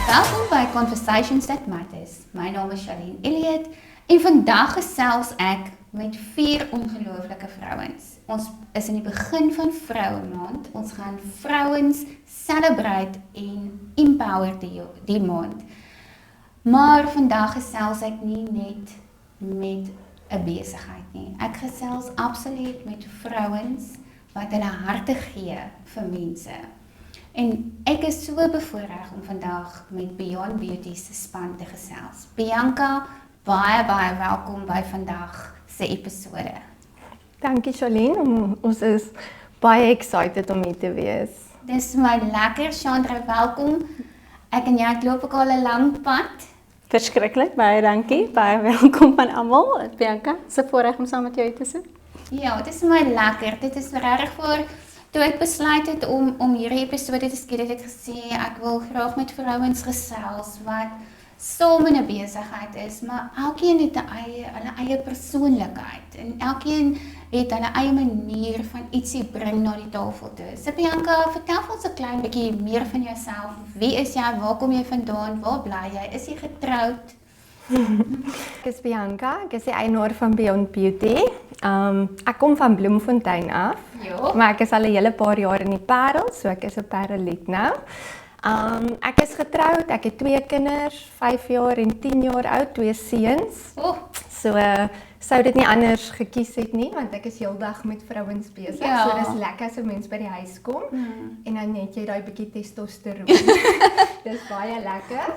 Welkom by Conversations That Matters. My naam is Charlene Elliott en vandag gesels ek met 4 ongelooflike vrouens. Ons is in die begin van Vrouemaand. Ons gaan vrouens celebrate en empower die maand. Maar vandag gesels ek nie net met 'n besigheid nie. Ek gesels absoluut met vrouens wat hulle harte gee vir mense. En ek is so bevoorreg om vandag met Beyond Beauty se span te gesels. Bianca, baie welkom by vandag se episode. Dankie Charlene, ons is baie excited om hier te wees. Dis my lekker, Chandra, welkom. Ek en jy loop ook al 'n lang pad. Verskriklik, baie dankie. Baie welkom van almal. Bianca, se voorreg om saam met jou te sit. Ja, dit is my lekker. Dit is regtig voor toe ek besluit het om hierdie episode te skiet, het ek gesê ek wil graag met vrouens gesels wat saam in 'n besigheid is, maar elkeen het hulle eie persoonlikheid en elkeen het hulle eie manier van ietsie bring na die tafel toe. So Bianca, vertel ons 'n klein bietjie meer van jouself. Wie is jy? Waar kom jy vandaan? Waar bly jy? Is jy getroud? Ek is Bianca, ek is die eienaar van Beyond Beauty. Ek kom van Bloemfontein af, Ja. maar ek is al 'n hele paar jaar in die Parel, so ek is 'n Pareliet nou. Ek is getroud, ek het 2 kinders, 5 jaar en 10 jaar oud, 2 seuns. So sou dit nie anders gekies het nie, want ek is heeldag met vrouens besig. Ja. So dis lekker as 'n mens by die huis kom en dan het jy daai bietjie testosteron. Dis baie lekker.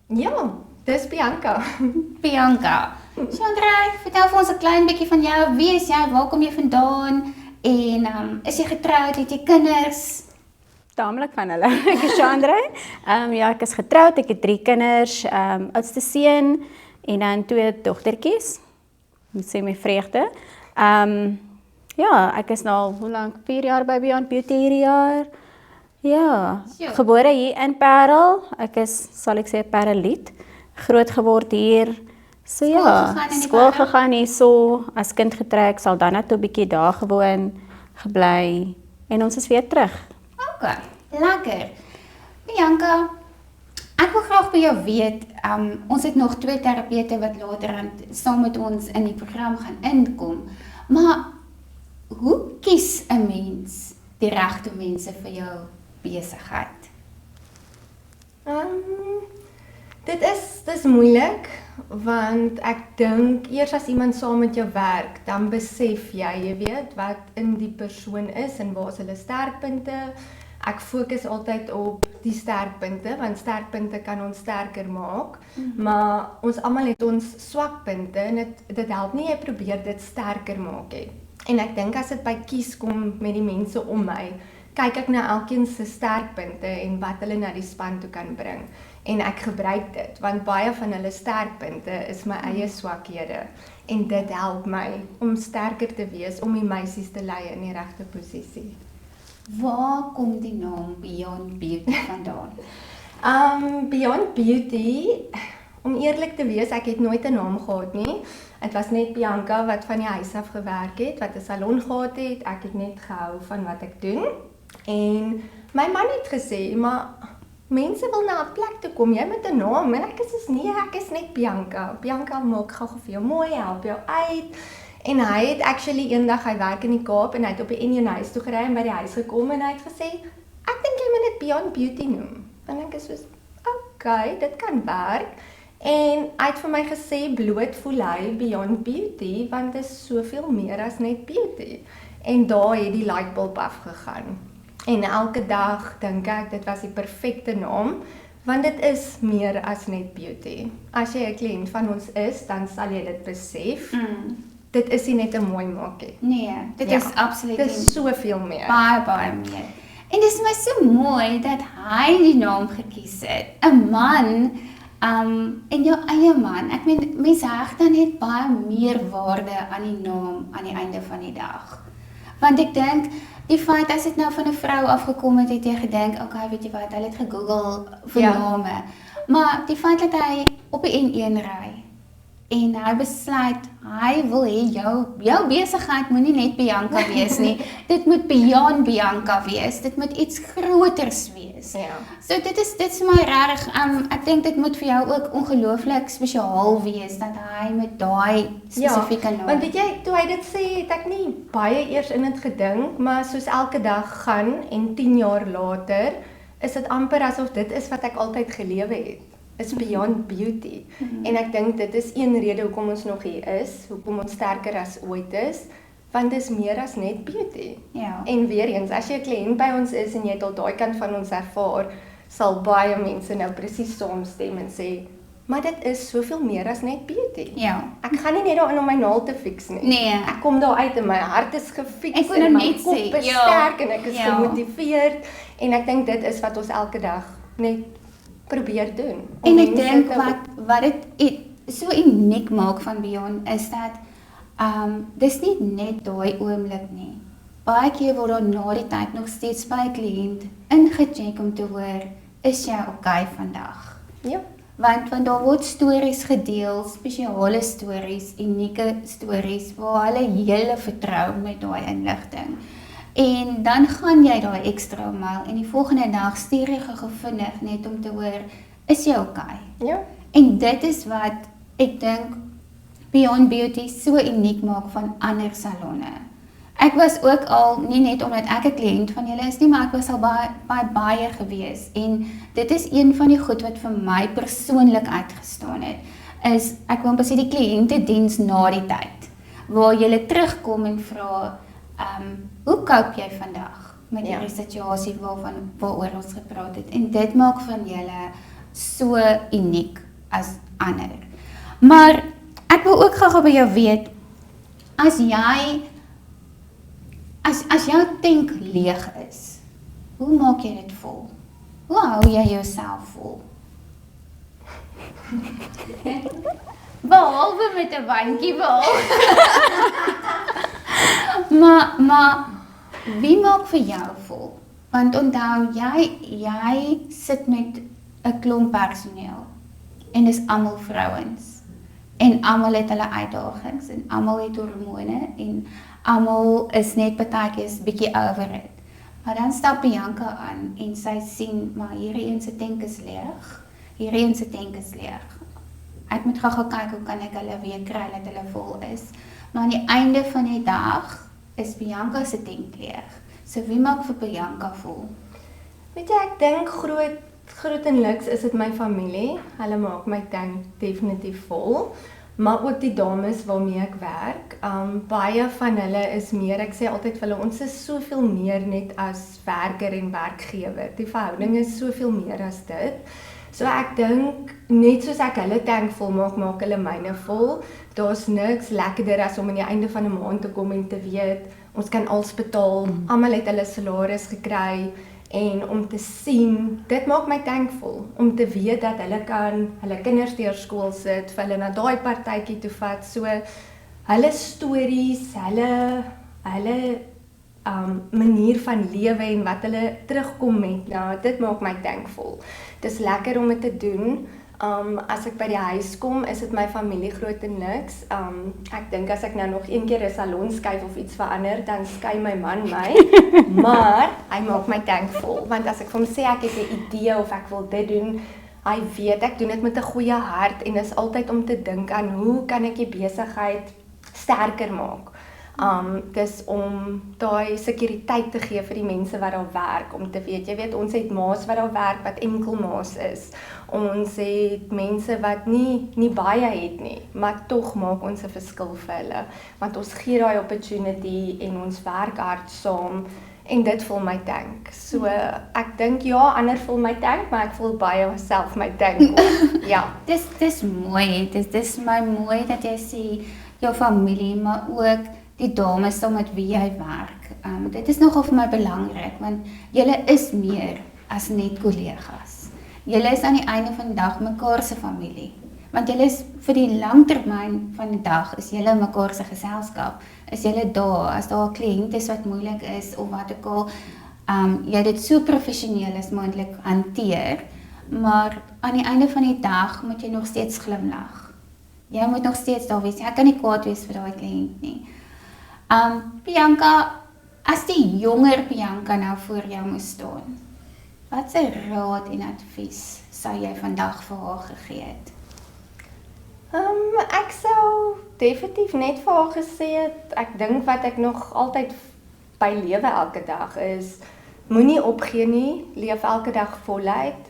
Ja, dis Bianca. Bianca. Chandra, vertel vir ons 'n klein bietjie van jou. Wie is jy? Waar kom jy vandaan? En is jy getroud? Het jy kinders? Taamlik van hulle. Ek is Chandra. Ja, ek is getroud, ek het 3 kinders, oudste seun en dan 2 dogtertjies. Moet sê my vreugde. Ja, ek is nou al hoe lank? 4 jaar by Beyond Beauty hierdie jaar. Ja, Sjoe. gebore hier in Parel. Ek is, sal ek sê, Pareliet. Groot geword hier. So Skool ja, gegaan in die skool Parel? gegaan hierso, as kind getrek, Saldanha toe bietjie daar gewoon, gebly en ons is weer terug. Okay, lekker. Bianca, ek wil graag by jou weet, ons het nog 2 terapeute wat later saam met ons in die program gaan inkom, maar hoe kies 'n mens die regte mense vir jou besigheid? Dis moeilik, want ek dink eers as iemand saam met jou werk, dan besef jy weet, wat in die persoon is en waar is hulle sterkpunte. Ek fokus altyd op die sterkpunte, want sterkpunte kan ons sterker maak, maar ons almal het ons swakpunte en dit help nie jy probeer dit sterker maak nie. En ek dink as dit by kies kom met die mense om my, kyk ek na elkeen se sterkpunte en wat hulle na die span toe kan bring. En ek gebruik dit, want baie van hulle sterkpunte is my eie swakhede. En dit help my om sterker te wees, om die meisies te lei in die regte posisie. Waar kom die naam Beyond Beauty vandaan? Beyond Beauty, om eerlik te wees, ek het nooit 'n naam gehad nie. Dit was net Bianca wat van die huis af gewerk het, wat 'n salon gehad het. Ek het net gehou van wat ek doen. En my man het gesê, maar mense wil na 'n plek toe kom, jy moet 'n naam. En ek is nee, ek is net Bianca. Bianca maak gou vir jou mooi, help jou uit. En hy het actually eendag, hy werk in die Kaap en hy het op die Indian huis toe gery en by die huis gekom en hy het gesê, ek dink jy moet dit Beyond Beauty noem. En ek is soos, okay, dit kan werk. En hy het vir my gesê, bloot voel hy Beyond Beauty, want dit is soveel meer as net beauty. En daar het die lightbulb afgegaan. En elke dag dink ek, dit was die perfekte naam, want dit is meer as net beauty. As jy 'n kliënt van ons is, dan sal jy dit besef. Dit is nie net 'n mooi maakie. Nee, dit is absoluut Dit is soveel meer. baie meer. En dis my so mooi dat hy die naam gekies het. 'n Man, en jou eie man. Ek meen, mense heg dan net baie meer waarde aan die naam aan die einde van die dag. Want ek dink, die feit as dit nou van 'n vrou afgekom het jy gedink, okay, weet jy wat, hy het gegoogel vir Ja. name. Maar die feit dat hy op die N1 ry, En hy besluit, hy wil hê jou besigheid moenie net Bianca wees nie. Dit moet beyond Bianca wees. Dit moet iets groters wees. Ja. So dit is vir my regtig, ek dink dit moet vir jou ook ongelooflik spesiaal wees dat hy met daai spesifieke naam. Want weet jy, toe hy dit sê, het ek nie baie eers in dit gedink, maar soos elke dag gaan en 10 jaar later, is dit amper asof dit is wat ek altyd gelewe het. Is beyond beauty. En ek dink dit is een rede hoekom ons nog hier is, hoekom ons sterker as ooit is, want dit is meer as net beauty. Ja. En weer eens, as jy 'n kliënt by ons is en jy het al daai kant van ons ervaar, sal baie mense nou presies saamstem en sê, maar dit is soveel meer as net beauty. Ja. Ek gaan nie net daarin om my naal te fix nie. Nee. Ek kom daar uit en my hart is gefiks Ek wil en nou my net kop sê, is ja, sterk en ek is ja. gemotiveerd en ek dink dit is wat ons elke dag net probeer doen. Om En ek mense dink te- wat dit so uniek maak van Beyond is dat dis nie net daai oomblik nie. Baie keer word daar na die tyd nog steeds by 'n kliënt ingecheck om te hoor, is jy okay vandag? Ja. Want daar word stories gedeel, spesiale stories, unieke stories waar hulle hele vertrou met daai inligting. En dan gaan jy daai ekstra myl en die volgende dag stuur jy gou vinnig net om te hoor, is jy okay? Ja. En dit is wat ek dink Beyond Beauty so uniek maak van ander salonne. Ek was ook al, nie net omdat ek 'n kliënt van julle is nie, maar ek was al baie gewees. En dit is een van die goed wat vir my persoonlik uitgestaan het, is ek wil sê die kliëntediens na die tyd, waar jy terugkom en vra, hoe koop jy vandag met hierdie situasie waaroor ons gepraat het? En dit maak van julle so uniek as ander. Maar ek wil ook gou by jou weet, as jou tank leeg is, hoe maak jy dit vol? Hoe hou jy jouself vol? Behalwe met 'n wandjie wel. maar wie maak vir jou vol? Want onthou, jy sit met 'n klomp personeel en dis almal vrouens. En almal het hulle uitdagings en almal het hormone en almal is net partykeer 'n bietjie over it. Maar dan stap Bianca aan en sy sien, maar hierdie een se tank is leeg. Hierdie een se tank is leeg. Ek moet gou kyk hoe kan ek hulle weer kry dat hulle vol is. Maar aan die einde van die dag is Bianca se tank leeg. So wie maak vir Bianca vol? Weet jy, ek dink grootliks is dit my familie. Hulle maak my tank definitief vol. Maar ook die dames waarmee ek werk. Baie van hulle is meer, ek sê altyd vir hulle, ons is soveel meer net as werker en werkgewer. Die verhouding is soveel meer as dit. So ek dink, net soos ek hulle tank vol maak, maak hulle myne vol. Daar's niks lekkerder as om aan die einde van 'n maand te kom en te weet, ons kan alles betaal, almal het hulle salaris gekry, en om te sien, dit maak my tank vol, om te weet dat hulle kan hulle kinders deur skool sit, vir hulle na daai partytjie toe vat, so hulle stories, hulle manier van lewe en wat hulle terugkom met, nou, dit maak my tank vol. Dis lekker om dit te doen. As ek by die huis kom, is dit my familie groot en niks. Ek dink as ek nou nog een keer 'n salon skuif of iets verander, dan skei my man my, maar hy maak my tank vol, want as ek vir hom sê ek het 'n idee of ek wil dit doen, hy weet ek doen dit met 'n goeie hart en is altyd om te dink aan hoe kan ek die besigheid sterker maak. Dis om daai sekuriteit te gee vir die mense wat daar werk, om te weet, jy weet, ons het ma's wat daar werk wat enkel ma's is. Ons het mense wat nie baie het nie, maar tog maak ons 'n verskil vir hulle, want ons gee daai opportunity en ons werk hard saam en dit vul my tank. So ek dink ja, ander vul my tank, maar ek vul baie self my tank ook. Ja. Dis mooi, dis my mooi dat jy sê jou familie, maar ook die dames saam met wie jy werk. Dit is nogal vir my belangrik, want julle is meer as net kollegas. Julle is aan die einde van die dag mekaar se familie. Want julle is vir die langtermyn van die dag, is julle mekaar se geselskap. Is julle daar, as daar 'n kliënt is wat moeilik is, of wat ook al, jy dit so professioneel as moontlik hanteer, maar aan die einde van die dag moet jy nog steeds glimlag. Jy moet nog steeds daar wees. Jy kan nie kwaad wees vir daai kliënt nie. Bianca, as die jonger Bianca nou voor jou moes staan, wat se raad en advies sou jy vandag vir haar gegee het? Ek sou definitief net vir haar gesê het, ek dink wat ek nog altyd by lewe elke dag is, moenie opgee nie, leef elke dag voluit.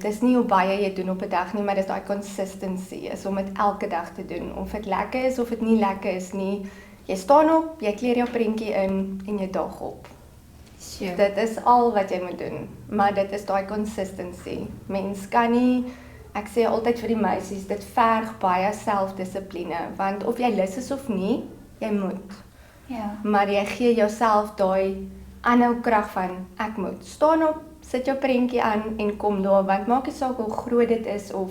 Dis nie hoe baie jy doen op 'n dag nie, maar dis daai consistency is om dit elke dag te doen. Of dit lekker is of dit nie lekker is nie. Jy staan op, jy kleer jou prentjie in en jy daag op. Sure. Dit is al wat jy moet doen, maar dit is daai consistency. Mens kan nie, ek sê altyd vir die meisies, dit verg baie selfdissipline, want of jy lus is of nie, jy moet. Ja. Maar jy gee jouself daai aanhou krag van, ek moet. Staan op, sit jou prentjie aan en kom daar, want maak nie saak hoe groot dit is of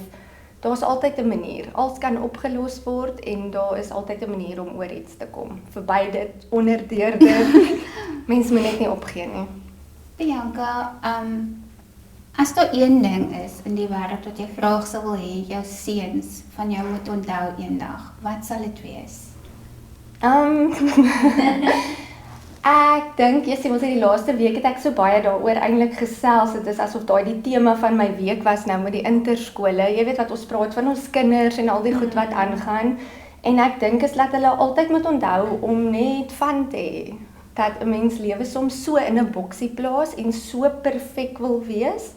daar's altyd 'n manier. Alles kan opgelos word en daar is altyd 'n manier om oor iets te kom. Verby dit, onder deur dit. Mens moet net nie opgee nie. Bianca, as daar een ding is in die wêreld wat jy graag sou wil hê jou seuns van jou moet onthou eendag, wat sal dit wees? Ek dink, jy sê ons het die laaste week het ek so baie daaroor eintlik gesels. Dit is asof daai die tema van my week was nou met die interskole. Jy weet wat ons praat van ons kinders en al die goed wat aangaan. En ek dink is dat hulle altyd moet onthou om net van te hê. Dat 'n mens lewe soms so in 'n boksie plaas en so perfek wil wees.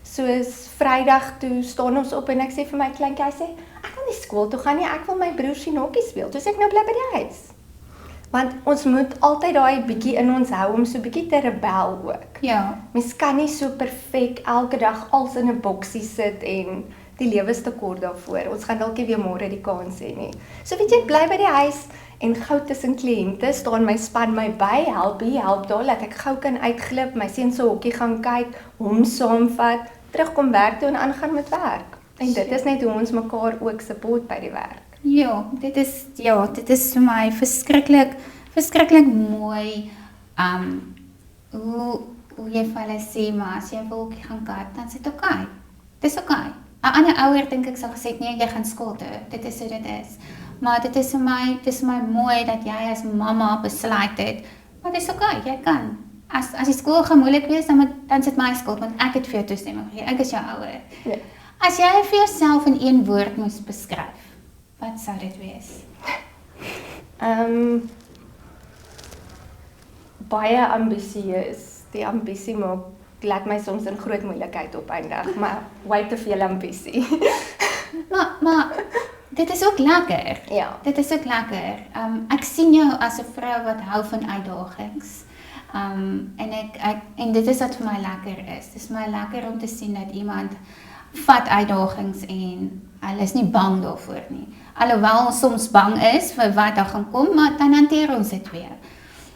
Soos Vrydag toe staan ons op en ek sê vir my kleintjie, hy sê, ek wil nie skool toe gaan nie, ek wil my broer sien hokkie speel. Toe sê ek nou bly by die huis. Want ons moet altyd daai bietjie in ons hou om so bietjie te rebel ook. Ja. Mens kan nie so perfek elke dag als in 'n boksie sit en die lewe is te kort daarvoor. Ons gaan dalk nie weer môre die kans hê nie. So weet jy, bly by die huis en gou tussen kliënte staan my span my by, help hier, help daar, laat ek gou kan uitglip, my seun se hokkie gaan kyk, hom saamvat, terugkom werk toe en aangaan met werk. En dit is net hoe ons mekaar ook support by die werk. Ja, dit is vir my verskriklik mooi. Hoe jy vir hulle sê, maar as jy wil gaan kyk, dan is dit oké. Dis oké. 'n Ander ouer dink ek sal gesê nee, jy gaan skool toe. Dit is hoe dit is. Maar dit is vir my mooi dat jy as mamma besluit het, maar dis oké, jy kan. As die skool gaan moeilik wees, dan sit my skuld, want ek het vir jou toestemming gegee. Ek is jou ouer. Ja. As jy vir jouself in een woord moes beskryf, wat sou dit wees? Baie ambisieus. Die ambisie laat my soms in groot moeilikheid opeindig, maar way te veel ambisie. Maar dit is ook lekker. Ja. Dit is ook lekker. Ek sien jou as 'n vrou wat hou van uitdagings. En dit is wat vir my lekker is. Dit is vir my lekker om te sien dat iemand vat uitdagings en hulle is nie bang daarvoor nie. Alhoewel ons soms bang is vir wat daar gaan kom, maar dan hanteer ons dit weer.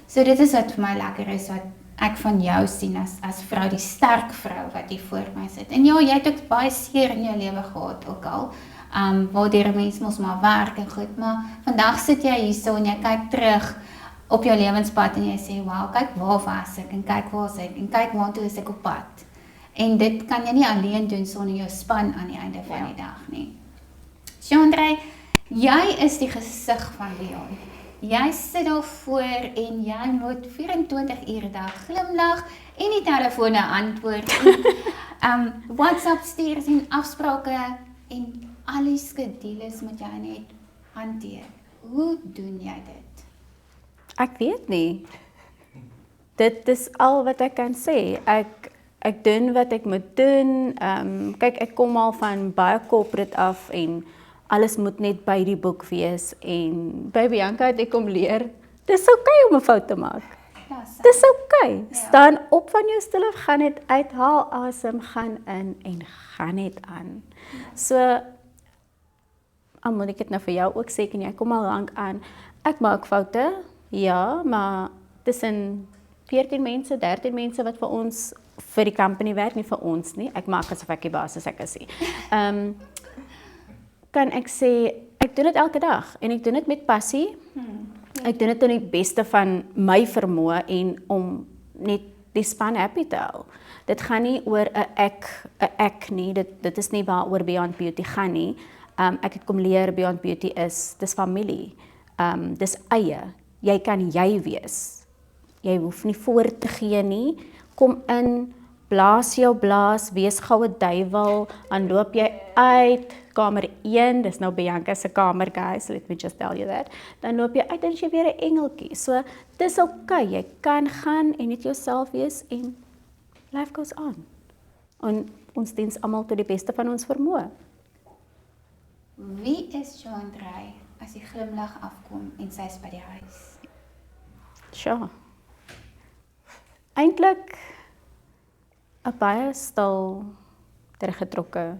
So dit is wat vir my lekker is, wat ek van jou sien as vrou, die sterk vrou wat hier voor my sit. En ja, jy het ook baie seer in jou lewe gehad ook al, waardeur 'n mens mos maar werk en goed, maar vandag sit jy hierso en jy kyk terug op jou lewenspad en jy sê, wow, kyk waar was ek en kyk waar is ek en kyk waartoe is ek op pad. En dit kan jy nie alleen doen sonder jou span aan die einde van die dag nie. Jean-André, jy is die gesig van Beyond. Jy sit daar voor en jy moet 24 ure 'n dag glimlag en die telefone antwoord en WhatsApp stuur en afsprake en al die skedules moet jy net hanteer. Hoe doen jy dit? Ek weet nie. Dit is al wat ek kan sê. Ek doen wat ek moet doen. Kyk, ek kom al van baie corporate af en alles moet net by die boek wees en by Bianca het ek kom leer, dis oké om 'n fout te maak. Ja, Dis oké. Staan op van jou stoel af, gaan net uithaal asem, gaan in en gaan net aan. So, moet ek dit nou vir jou ook sê, en jy kom al lank aan, ek maak foute, ja, maar tussen 14 mense, 13 mense wat vir ons, vir die company werk, nie vir ons nie, ek maak asof ek die baas is, ek is nie. Kan ek sê, ek doen dit elke dag, en ek doen dit met passie, ek doen dit in die beste van my vermoë, en om net die span happy te hou. Dit gaan nie oor 'n ek nie, dit is nie waaroor Beyond Beauty gaan nie, Ek het kom leer Beyond Beauty dis familie. Dis eie. Jy kan jy wees. Jy hoef nie voor te gee nie. Kom in, blaas jou blaas, wees gou 'n duiwel, dan loop jy uit, kamer 1, dis nou Bianca se kamer, guys, let me just tell you that. Dan loop jy uit en jy weer 'n engeltjie. So, dis okay, jy kan gaan en net jouself wees en life goes on. En ons diens almal tot die beste van ons vermoë. Wie is Jean-André as die glimlag afkom en sy is by die huis? Sure. Eintlik 'n baie stil, teruggetrokke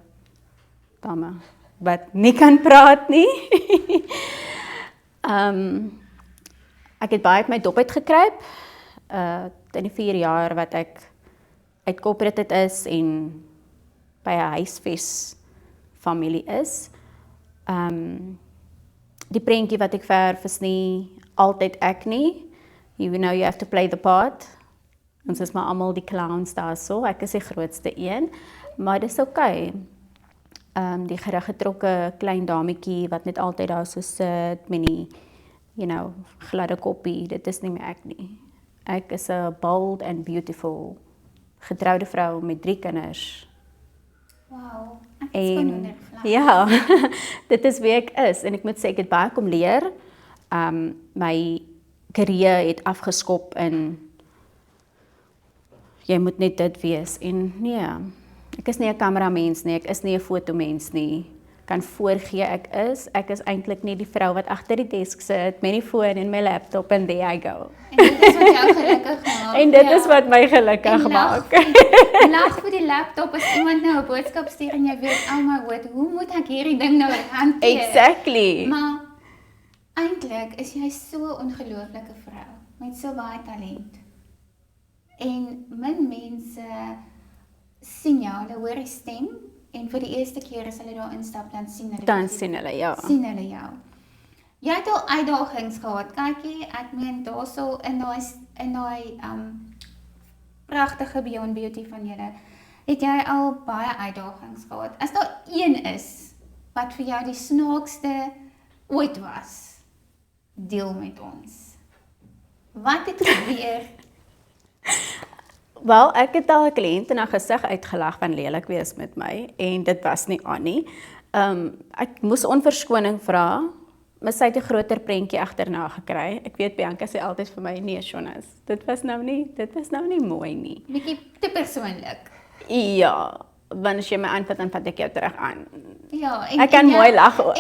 dame wat nie kan praat nie. Ek het baie op my dop uitgekruip in die 4 jaar wat ek uit corporate is en by 'n huisves familie is. Die prentjie wat ek verf is nie altyd ek nie. You know you have to play the part. Ons is maar almal die clowns daar so. Ek is die grootste een, maar dis okay. Die geriggetrokke klein dametjie wat net altyd daar so sit met die, gladde koppie, dit is nie meer ek nie. Ek is 'n bold and beautiful getroude vrou met 3 kinders. Wow, ek is van ondervlaag. Ja, dit is wie ek is en ek moet sê ek het baie kom leer. My karier het afgeskop in jy moet net dit wees en nee, ek is nie 'n kameramens nie, ek is nie 'n fotomens nie. Kan voorgee ek is eintlik nie die vrou wat agter die desk sit met die foon en my laptop en there I go. En dit is wat jou gelukkig maak. En dit is wat my gelukkig maak. Lag vir die laptop as iemand nou 'n boodskap stuur en jy weet, oh my god, hoe moet ek hierdie ding nou hanteer? Exactly. Maar eintlik is jy so 'n ongelooflike vrou met so baie talent. En min mense sien jou, hulle hoor die stem en vir die eerste keer as hulle daar instap dan sien hulle ja. Sien hulle jou. Jy het al uitdagings gehad. Kykie, ek meen daarso in daai pragtige Beyond Beauty van julle, het jy al baie uitdagings gehad. As daar een is wat vir jou die snaakste ooit was, deel met ons. Wat het gebeur? Wel, ek het al 'n kliënt in haar gesig uitgelag van lelik wees met my en dit was nie aan nie. Ek moes onverskoning vra, maar sy het 'n groter prentjie agterna gekry. Ek weet Bianca sê altyd vir my, nee, Jonas, dit was nou nie mooi nie. Bietjie te persoonlik. Ja, want as jy my aanvat dan vat ek jou terug aan. Ja, Ek kan mooi lag ook.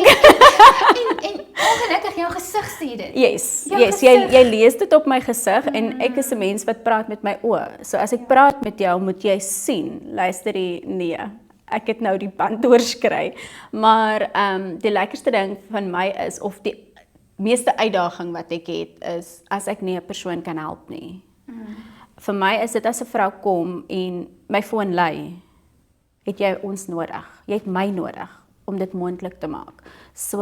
En ongelukkig jou gesig sê dit. Yes, Jou yes, gesig. jy lees dit op my gesig en ek is 'n mens wat praat met my oë. So as ek praat met jou, moet jy sien, luister nee, ek het nou die band oorskry. Maar die lekkerste ding van my is, of die meeste uitdaging wat ek het, is as ek nie 'n persoon kan help nie. Vir my is dit as 'n vrou kom en my foon lui, het jy ons nodig. Jy het my nodig om dit moontlik te maak. So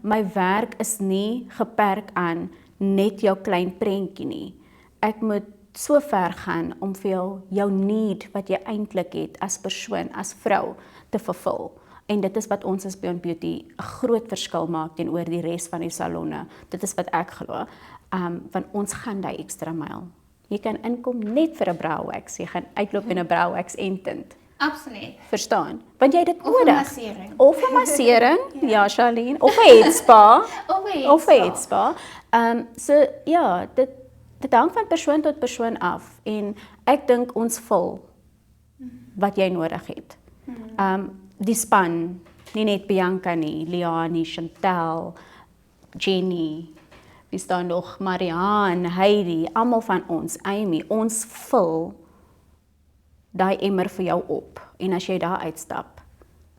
my werk is nie geperk aan net jou klein prentjie nie. Ek moet so ver gaan om vir jou need wat jy eintlik het as persoon, as vrou te vervul. En dit is wat ons as Beyond Beauty 'n groot verskil maak teenoor die res van die salonne. Dit is wat ek glo. Want ons gaan daai ekstra myl. Jy kan inkom net vir 'n brow wax, jy gaan uitloop in 'n brow wax en tint. Absoluut. Verstaan? Want jy het dit Of 'n nodig. massering. Of 'n massering, ja, Charlene, of 'n head spa. Of 'n head spa. So ja, dit hang van persoon tot persoon af en ek dink ons vul wat jy nodig het. Die span, nie net Bianca nie, Liani, Chantel, Jenny, wie staan nog, Marianne, Heidi, almal van ons, Amy, ons vul daai emmer vir jou op. En as jy daar uitstap,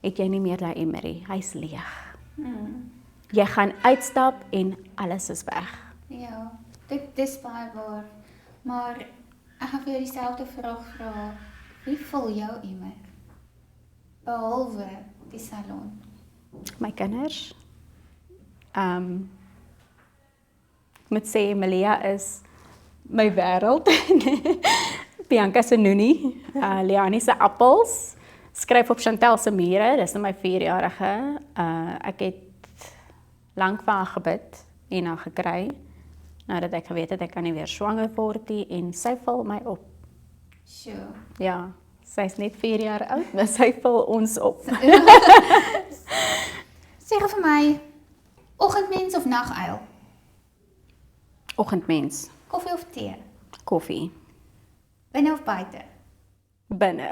het jy nie meer daai emmerie, hy's leeg. Jy gaan uitstap en alles is weg. Ja, dit is baie waar. Maar ek gaan vir jou dieselfde vraag vra. Wie vul jou emmer? Behalwe die salon. My kinders. Ek moet sê Emilia is my wêreld. Bianca se noonie, Liani se appels, skryf op Chantel se mure, dis nou my 4-jarige. Ek het lank vir haar gebid en haar gekry, nadat ek geweet het ek kan nie weer swanger word nie, en sy val my op. Sure. Ja, sy is net 4 jaar oud, maar sy val ons op. Sê vir my, oggendmens of naguil? Oggendmens, Koffie of tee? koffie, Binne of buite? binne.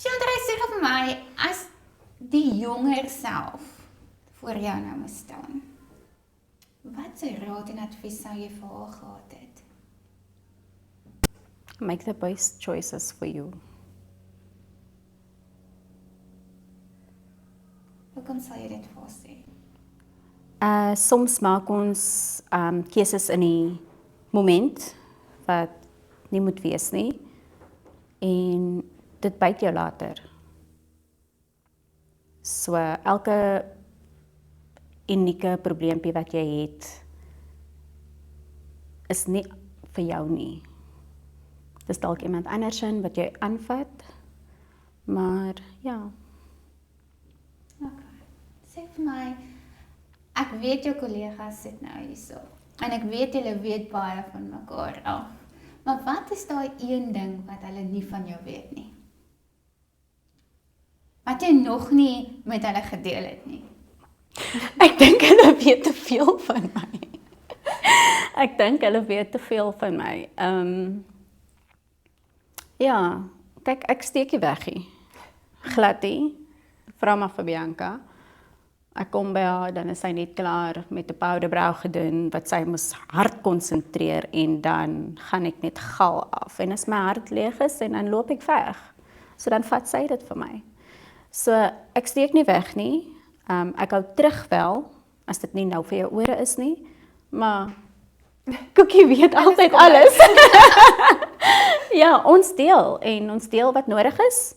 Chandra, sê vir my, as die jonger self voor jou nou moes staan, wat se raad en advies sou jy vir haar gehad het? Make the best choices for you. Hoekom sal jy dit vir haar sê? Soms maak ons keuses in die moment wat nie moet wees nie, en dit byt jou later. So elke unieke probleempie wat jy het, is nie vir jou nie. Dis dalk iemand andersin wat jy aanvat, maar ja. Okay. Sê vir my, ek weet jou kollegas sit nou hierso, en ek weet julle weet baie van mekaar af, maar wat is daai een ding wat hulle nie van jou weet nie? Wat jy nog nie met hulle gedeel het nie? Ek dink hulle weet te veel van my. Ek dink hulle weet te veel van my. Ja, kyk, ek steek nie weg nie. Glad nie. Vra maar vir Bianca. Ek kom by haar, dan is sy net klaar met 'n powderbrow gedoen, wat sy moes hard konsentreer, en dan gaan ek net gal af. En as my hart leeg is, en dan loop ek weg. So dan vat sy dit vir my. So ek steek nie weg nie. Ek hou terug wel, as dit nie nou vir jou ore is nie, maar Cookie weet altyd alles. Ja, ons deel, en ons deel wat nodig is,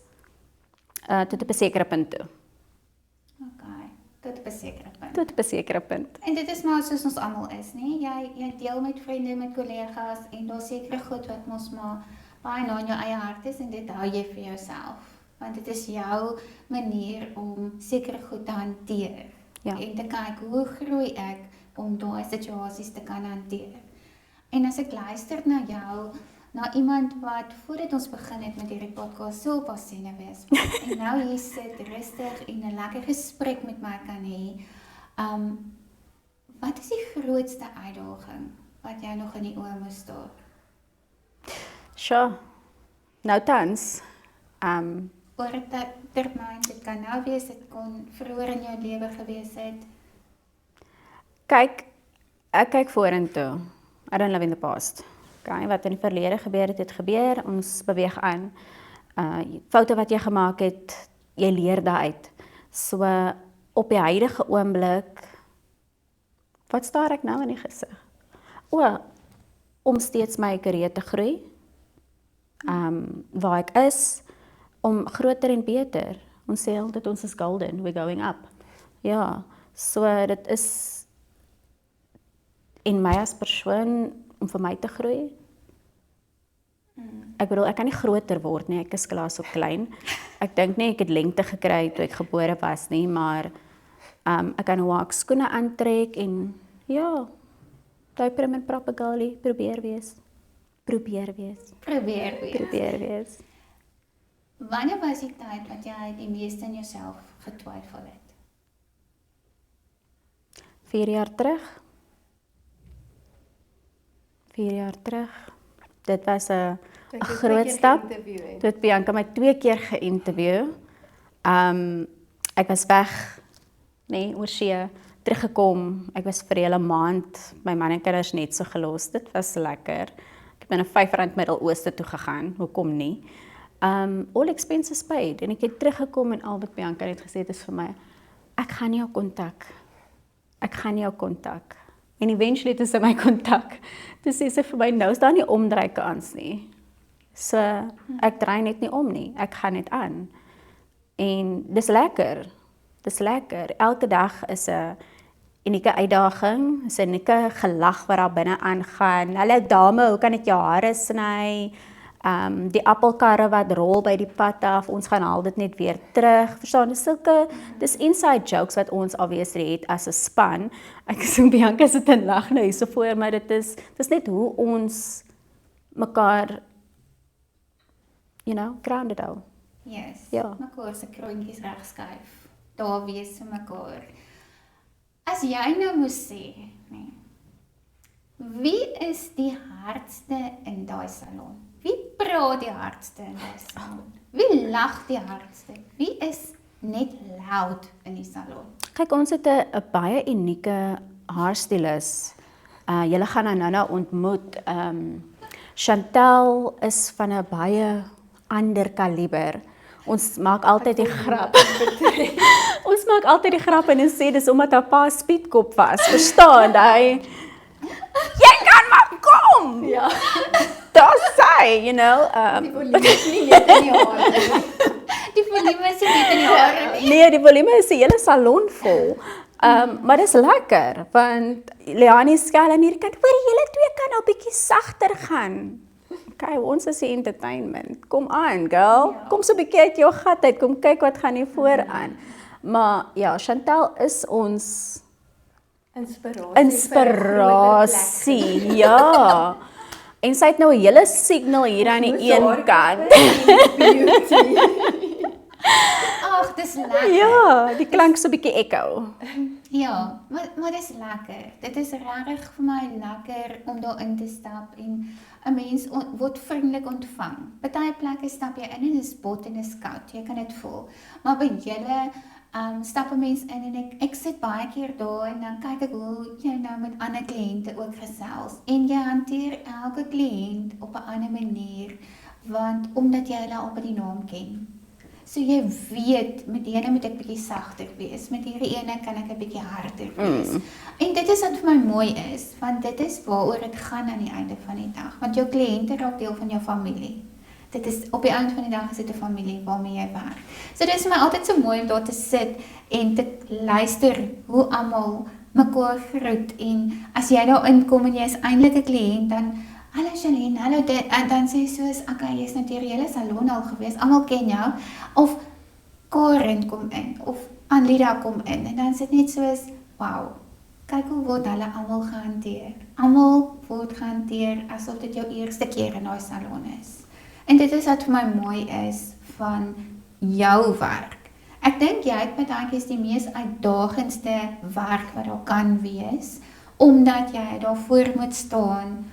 tot op 'n sekere punt toe. Okay, tot 'n sekere punt. Tot op 'n sekere punt. En dit is maar soos ons almal is, nie? Jy deel met vriende, met kollegas, en daar sekere goed wat mos maar baie na in jou eie hart is, en dit hou jy vir jouself. Want dit is jou manier om sekere goed te hanteer. Ja. En te kyk, hoe groei ek om daai situasies te kan hanteer. En as ek luister na jou, na iemand wat voordat ons begin het met hierdie podcast so op haar senuwees was, en nou hier sit rustig en 'n lekker gesprek met my kan hê. Wat is die grootste uitdaging wat jy nog in die oë moes staar? Sure. Nou tans, Oor 'n termyn, dit kan nou wees, dit kon vroeër in jou lewe gewees het. kyk, ek kyk vorentoe. I don't live in the past. Okay, wat in die verlede gebeur het, het gebeur. Ons beweeg aan. Foute wat jy gemaak het, jy leer daaruit. So op die huidige oomblik, wat staar ek nou in die gesig? Om steeds my karier te groei. Waar ek is, om groter en beter. Ons sê altyd ons is golden, we're going up. Ja, so dit is en my as persoon om vir my te groei. Ek bedoel, ek kan nie groter word nie, ek is klaar so klein. Ek dink nie ek het lengte gekry toe ek gebore was nie, maar ek kan ook skoene aantrek en ja, diaper en propagalie, probeer wees. Wanneer was die tyd wat jy die meeste in jouself getwyfel het? 4 jaar terug. 4 jaar terug. Dit was 'n groot stap. Toe het Bianca my 2 keer geïnterview. Ek was weg, oor see, teruggekom. Ek was vir 'n hele maand, my man en kinders net so gelos. Dit was lekker. Ek het met 'n R5 Midde-Ooste toe gegaan. Hoekom nie? All expenses paid. En ek het teruggekom en al wat Bianca het gesê het is vir my, ek gaan nie jou kontak. En eventually het sy my kontak. Toe sê sy vir my, nou is daar nie omdraai kans nie. So, ek draai net nie om nie. Ek gaan net aan. En dis lekker. Elke dag is 'n unieke uitdaging, is 'n unieke gelag wat daar binne aangaan. Hallo dame, hoe kan ek jou hare sny? Die appelkarre wat rol by die pad af, ons gaan haal dit net weer terug. Verstaan, dis inside jokes wat ons obviously het as 'n span. Ek sê Bianca sit en lag nou hierso voor, maar dis net hoe ons mekaar grounded hou. Yes, Ja. mekaar se kroontjies regskuif. Daar wees vir mekaar. As jy nou moes sê, nee, wie is die hardste in daai salon? Wie praat die hardste in daai salon? Wie lag die hardste? Wie is net loud in die salon? Kyk, ons het 'n baie unieke haarstylist. Julle gaan nou ontmoet. Chantel is van 'n baie ander kaliber. Ons maak altyd die grap. Ons maak altyd die grap en sê dis omdat haar pa speedkop was. Verstaan jy? Jy kan maar kom. Ja. Daar sê, Die volume is nie net in die hare nie. Die volume is nie in die hare nie. Nee, die volume is die hele salon vol. Maar dis lekker want Leani skel aan hierdie kant, hoor julle twee kan nou bietjie sagter gaan. Okay, ons is die entertainment. Kom aan, girl. Ja. Kom so 'n bietjie uit jou gat uit. Kom kyk wat gaan hier vooraan. Maar ja, Chantel is ons inspirasie. Ja. En sy het nou 'n hele signal hier aan die een kant. Ag, dis lekker. Ja, die klank so 'n bietjie echo. Ja, maar dis lekker. Dit is regtig vir my lekker om daarin te stap en 'n mens word vriendelik ontvang. Party plekke stap jy in en dis bot en dis koud. Jy kan dit voel. Maar by julle stap 'n mens in en ek sit baie keer daar en dan kyk ek hoe jy nou met ander kliënte ook gesels en jy hanteer elke kliënt op 'n ander manier omdat jy hulle al by die naam ken. So jy weet, met die ene moet ek bietjie sagter wees, met hierdie ene kan ek 'n bietjie harder wees. En dit is wat vir my mooi is, want dit is waaroor dit gaan aan die einde van die dag, want jou kliënte raak deel van jou familie. Dit is op die einde van die dag is dit 'n familie waarmee jy werk. So dit is vir my altyd so mooi om daar te sit en te luister hoe almal mekaar groet en as jy daar inkom en jy is eintlik 'n kliënt dan hallo Charlene, hallo dit en dan sê jy soos okay, jy's nou deur die hele salon al gewees, almal ken jou of Karen kom in of Anlida kom in en dan sit net soos wow, kyk hoe word hulle almal gehanteer. Almal word gehanteer asof dit jou eerste keer in daai salon is. En dit is wat vir my mooi is van jou werk. Ek dink jy het met daai die mees uitdagendste werk wat daar kan wees, omdat jy daarvoor moet staan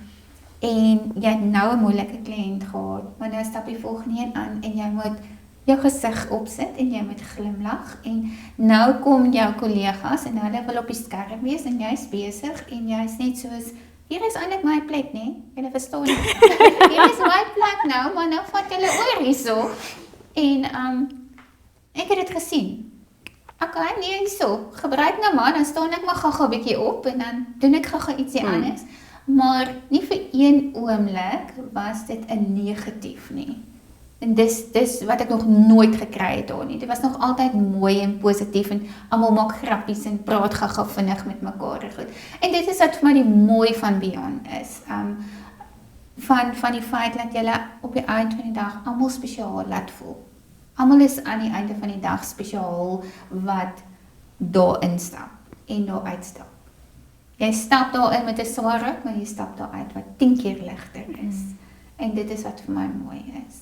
en jy het nou 'n moeilike kliënt gehad, maar nou stap die volgende een aan en jy moet jou gesig opsit en jy moet glimlag en nou kom jou kollegas en hulle wil op die skerm wees en jy's besig en jy's net soos hier is eintlik my plek, nee? Julle verstaan nie. Hier is my plek nou, maar nou vat julle oor hierso. En ek het dit gesien. Okay, nee, hierso. Gebruik nou maar, dan staan ek maar gou-gou 'n bietjie op en dan doen ek gou-gou ietsie anders. Maar nie vir een oomblik was dit 'n negatief nie. En dis wat ek nog nooit gekry het daar nie. Dit was nog altyd mooi en positief en almal maak grappies en praat gou-gou vinnig met mekaar goed. En dit is wat vir my die mooi van Beyond is. Van die feit dat jy op die einde van die dag almal spesiaal laat voel. Almal is aan die einde van die dag spesiaal wat daar instap en daar uitstap. Jy stap daar in met 'n swaar rug, maar jy stap daar uit wat 10 keer ligter is. En dit is wat vir my mooi is.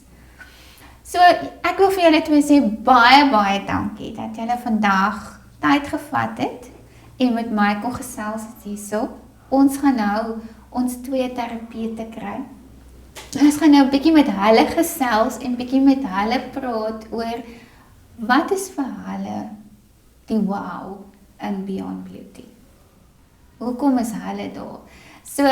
So, ek wil vir julle twee sê baie dankie dat julle vandag tyd gevat het en met my kon gesels het hierso. Ons gaan nou ons twee terapeute kry. Ons gaan nou 'n bietjie met hulle gesels en bietjie met hulle praat oor wat is vir hulle die wow in Beyond Beauty. Hoekom is hulle daar? So,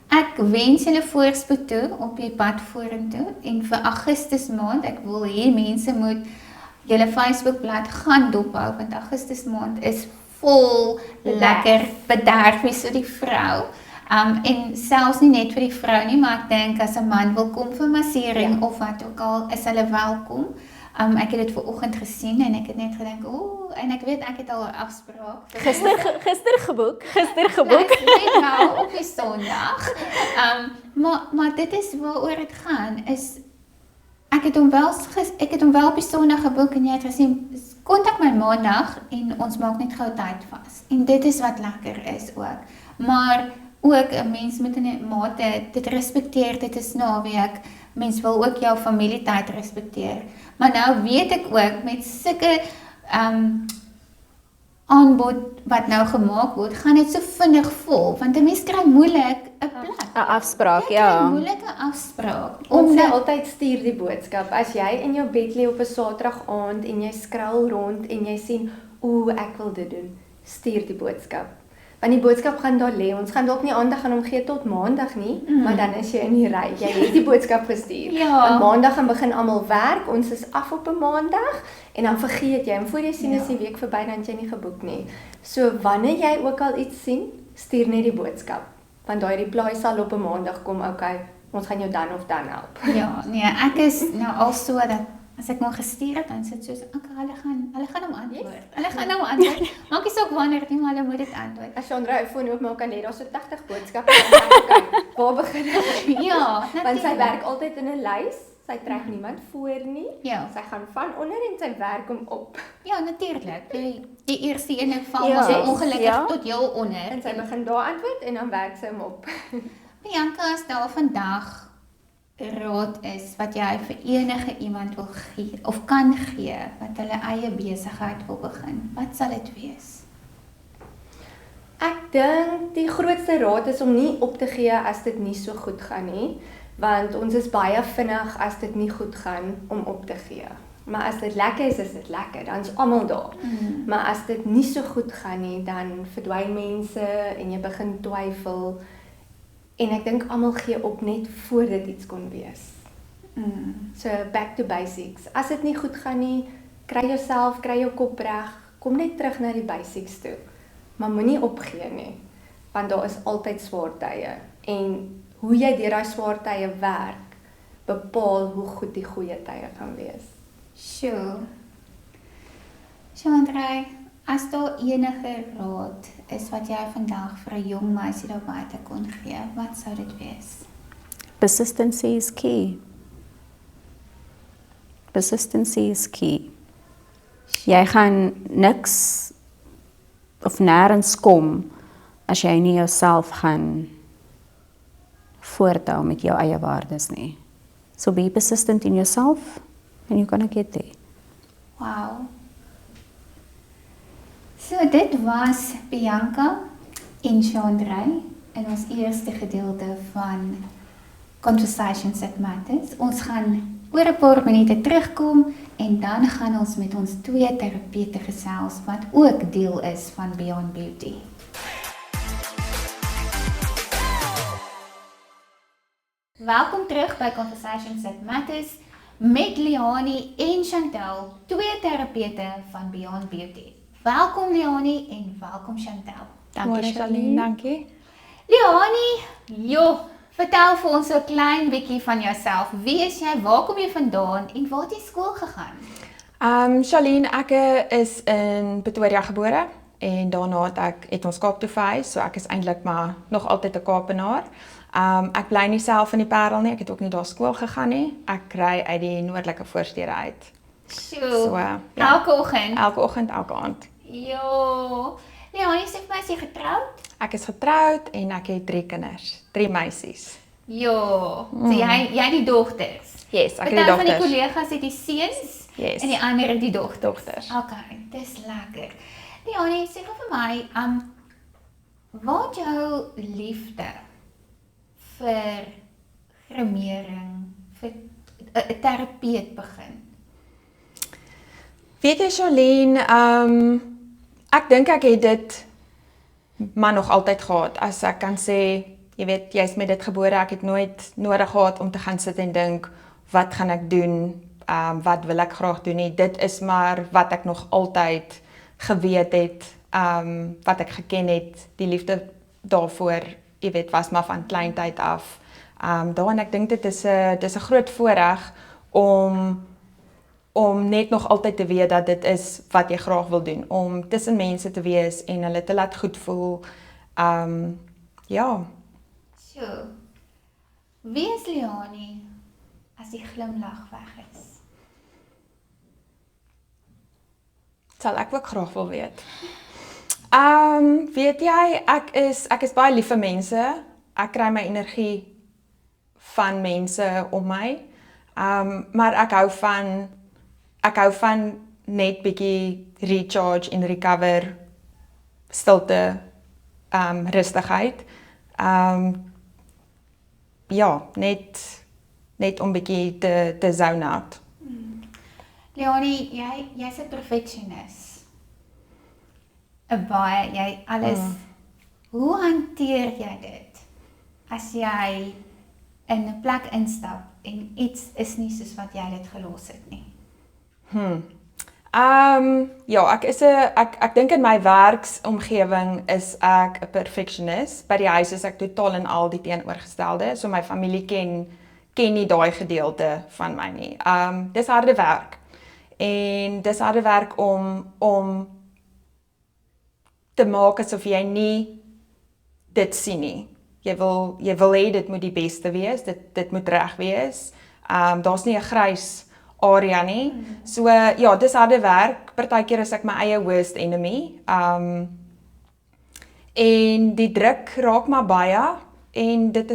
ek wens julle voorspoed toe op die pad vorentoe en vir Augustus maand, ek wil hê mense moet julle Facebookblad gaan dophou want Augustus maand is vol lekker bederfies vir die vrou. En selfs nie net vir die vrou nie, maar ek dink as 'n man wil kom vir massering of wat ook al, is hulle welkom. Ek het dit vanoggend gesien en ek het net gedink, en ek weet ek het al 'n afspraak. Gister geboek. Net nou op die Sondag. Maar dit is waaroor dit gaan, is ek het hom wel op die Sondag geboek en jy het gesê, kontak my Maandag en ons maak net gou tyd vas. En dit is wat lekker is ook. Maar ook 'n mens moet in 'n mate dit respekteer, dit is naweek. Mens wil ook jou familietyd respekteer. Maar nou weet ek ook met sulke aanbod wat nou gemaak word, gaan dit so vinnig vol, want 'n mens kry moeilik 'n plek. 'n afspraak, Jy kry ja. moeilike afspraak. Ons sê Omdat altyd stuur die boodskap. As jy in jou bed lê op 'n Saterdag aand en jy skrol rond en jy sien, ek wil dit doen, stuur die boodskap. Want die boodskap gaan daar lê. Ons gaan dalk nie aandag aan hom gee tot Maandag nie, maar dan is jy in die ry. Jy het die boodskap gestuur. Ja. Want Maandag gaan begin almal werk. Ons is af op 'n Maandag en dan vergeet jy. En voor jy sien is die week verby, dan het jy nie geboek nie. So wanneer jy ook al iets sien, stuur net die boodskap. Want daai reply sal op 'n Maandag kom, okay, ons gaan jou dan of dan help. Ja, nee, ek is nou al so dat as ek hom gestuur het, dan sit soos, okay, hulle gaan hom antwoord. Hulle gaan hom antwoord. Maak nie saak wanneer nie, maar hulle moet dit antwoord. As Chandra 'n foon oopmaak kan lê daar so 80 boodskappe en dan okay, waar begin ek? Ja, Want sy natuurlijk. werk altyd in 'n lys. Sy trek niemand voor nie. Ja. Sy gaan van onder en sy werk hom op. Ja, natuurlik. Die eerste ene val Ja. maar so ongelukkig Ja. tot heel onder. En sy begin daar antwoord en dan werk sy hom op. Bianca, as daar vandag 'n raad is wat jy vir enige iemand wil gee of kan gee wat hulle eie besigheid wil begin, wat sal dit wees? Ek dink die grootste raad is om nie op te gee as dit nie so goed gaan nie, want ons is baie vinnig as dit nie goed gaan om op te gee. Maar as dit lekker is dit lekker, dan is almal daar. Maar as dit nie so goed gaan nie, dan verdwyn mense en jy begin twyfel. En ek dink almal gee op net voor dit iets kon wees. So back to basics. As dit nie goed gaan nie, kry jou kop reg, kom net terug na die basics toe. Maar moenie opgee nie, want daar is altyd swaar tye. En hoe jy deur daai swaar tye werk, bepaal hoe goed die goeie tye gaan wees. Sjoe. Andrei, as daar enige raad is wat jy vandag vir 'n jong meisie daar buite kon gee, wat sou dit wees? Persistency is key. Persistency is key. Jy gaan niks of nêrens kom as jy nie jouself gaan voorthou met jou eie waardes nie. So be persistent in yourself and you're gonna get there. Wow. So dit was Bianca en Chandra in ons eerste gedeelte van Conversations That Matters. Ons gaan oor 'n paar minute terugkom en dan gaan ons met ons twee terapeute gesels wat ook deel is van Beyond Beauty. Welkom terug by Conversations That Matters met Leonie en Chantel, twee terapeute van Beyond Beauty. Welkom Leonie en welkom Chantel. Dankie Charlene, dankie. Leonie, vertel vir ons so 'n klein bietjie van jouself. Wie is jy? Waar kom jy vandaan en waar het jy skool gegaan? Charlene, ek is in Pretoria gebore en daarna het ons Kaap toe verhuis, so ek is eintlik maar nog altyd 'n Kaapenaar. Ek bly nie self in die Parel nie, ek het ook nie daar skool gegaan nie. Ek ry uit die noordelike voorstede uit. So, ja. elke oggend. Elke oggend, elke aand. Jo. Leonie, sê vir my, is jy getroud? Ek is getroud en ek het 3 kinders, 3 meisies. Jo. So jy die dogters. Yes, ek het die Party van die dogters. kollegas het die seuns Yes. en die ander het die dogters. Dogters. Okay, dis lekker. Leonie, sê gou vir my, waar het jou liefde vir grimering, vir 'n terapeut begin? Weet jy Charlene, ek dink ek het dit maar nog altyd gehad. As ek kan sê, jy weet, jy's met dit gebore, ek het nooit nodig gehad om te gaan sit en dink, wat gaan ek doen? Wat wil ek graag doen nie? Dit is maar wat ek nog altyd geweet het, wat ek geken het, die liefde daarvoor, jy weet, was maar van kleintyd af. Daarin ek dink dit is 'n groot voorreg om net nog altyd te weet dat dit is wat jy graag wil doen, om tussen mense te wees en hulle te laat goed voel. Ja. So, wie is Leonie as as die glimlag weg is? Sal ek ook graag wil weet. Weet jy, ek is baie lief vir mense. Ek kry my energie van mense om my. Maar ek hou van net bietjie recharge en recover, stilte, rustigheid. Ja, net om bietjie te zone out. Leonie, jy's 'n perfectionist. 'n Baie, jy alles. Hoe hanteer jy dit as jy in 'n plek instap en iets is nie soos wat jy dit gelos het nie? Ja, ek dink in my werksomgewing is ek 'n perfectionist. By die huis is ek totaal en al die teenoorgestelde. So my familie ken nie daai gedeelte van my nie. Dis harde werk. En dis harde werk om te maak asof jy nie dit sien nie. Jy wil hê dit moet die beste wees, dit moet reg wees. Daar's nie 'n grys area nie. So ja, dis harde werk. Partykeer is ek my eie worst enemy. En die druk raak maar baie en ek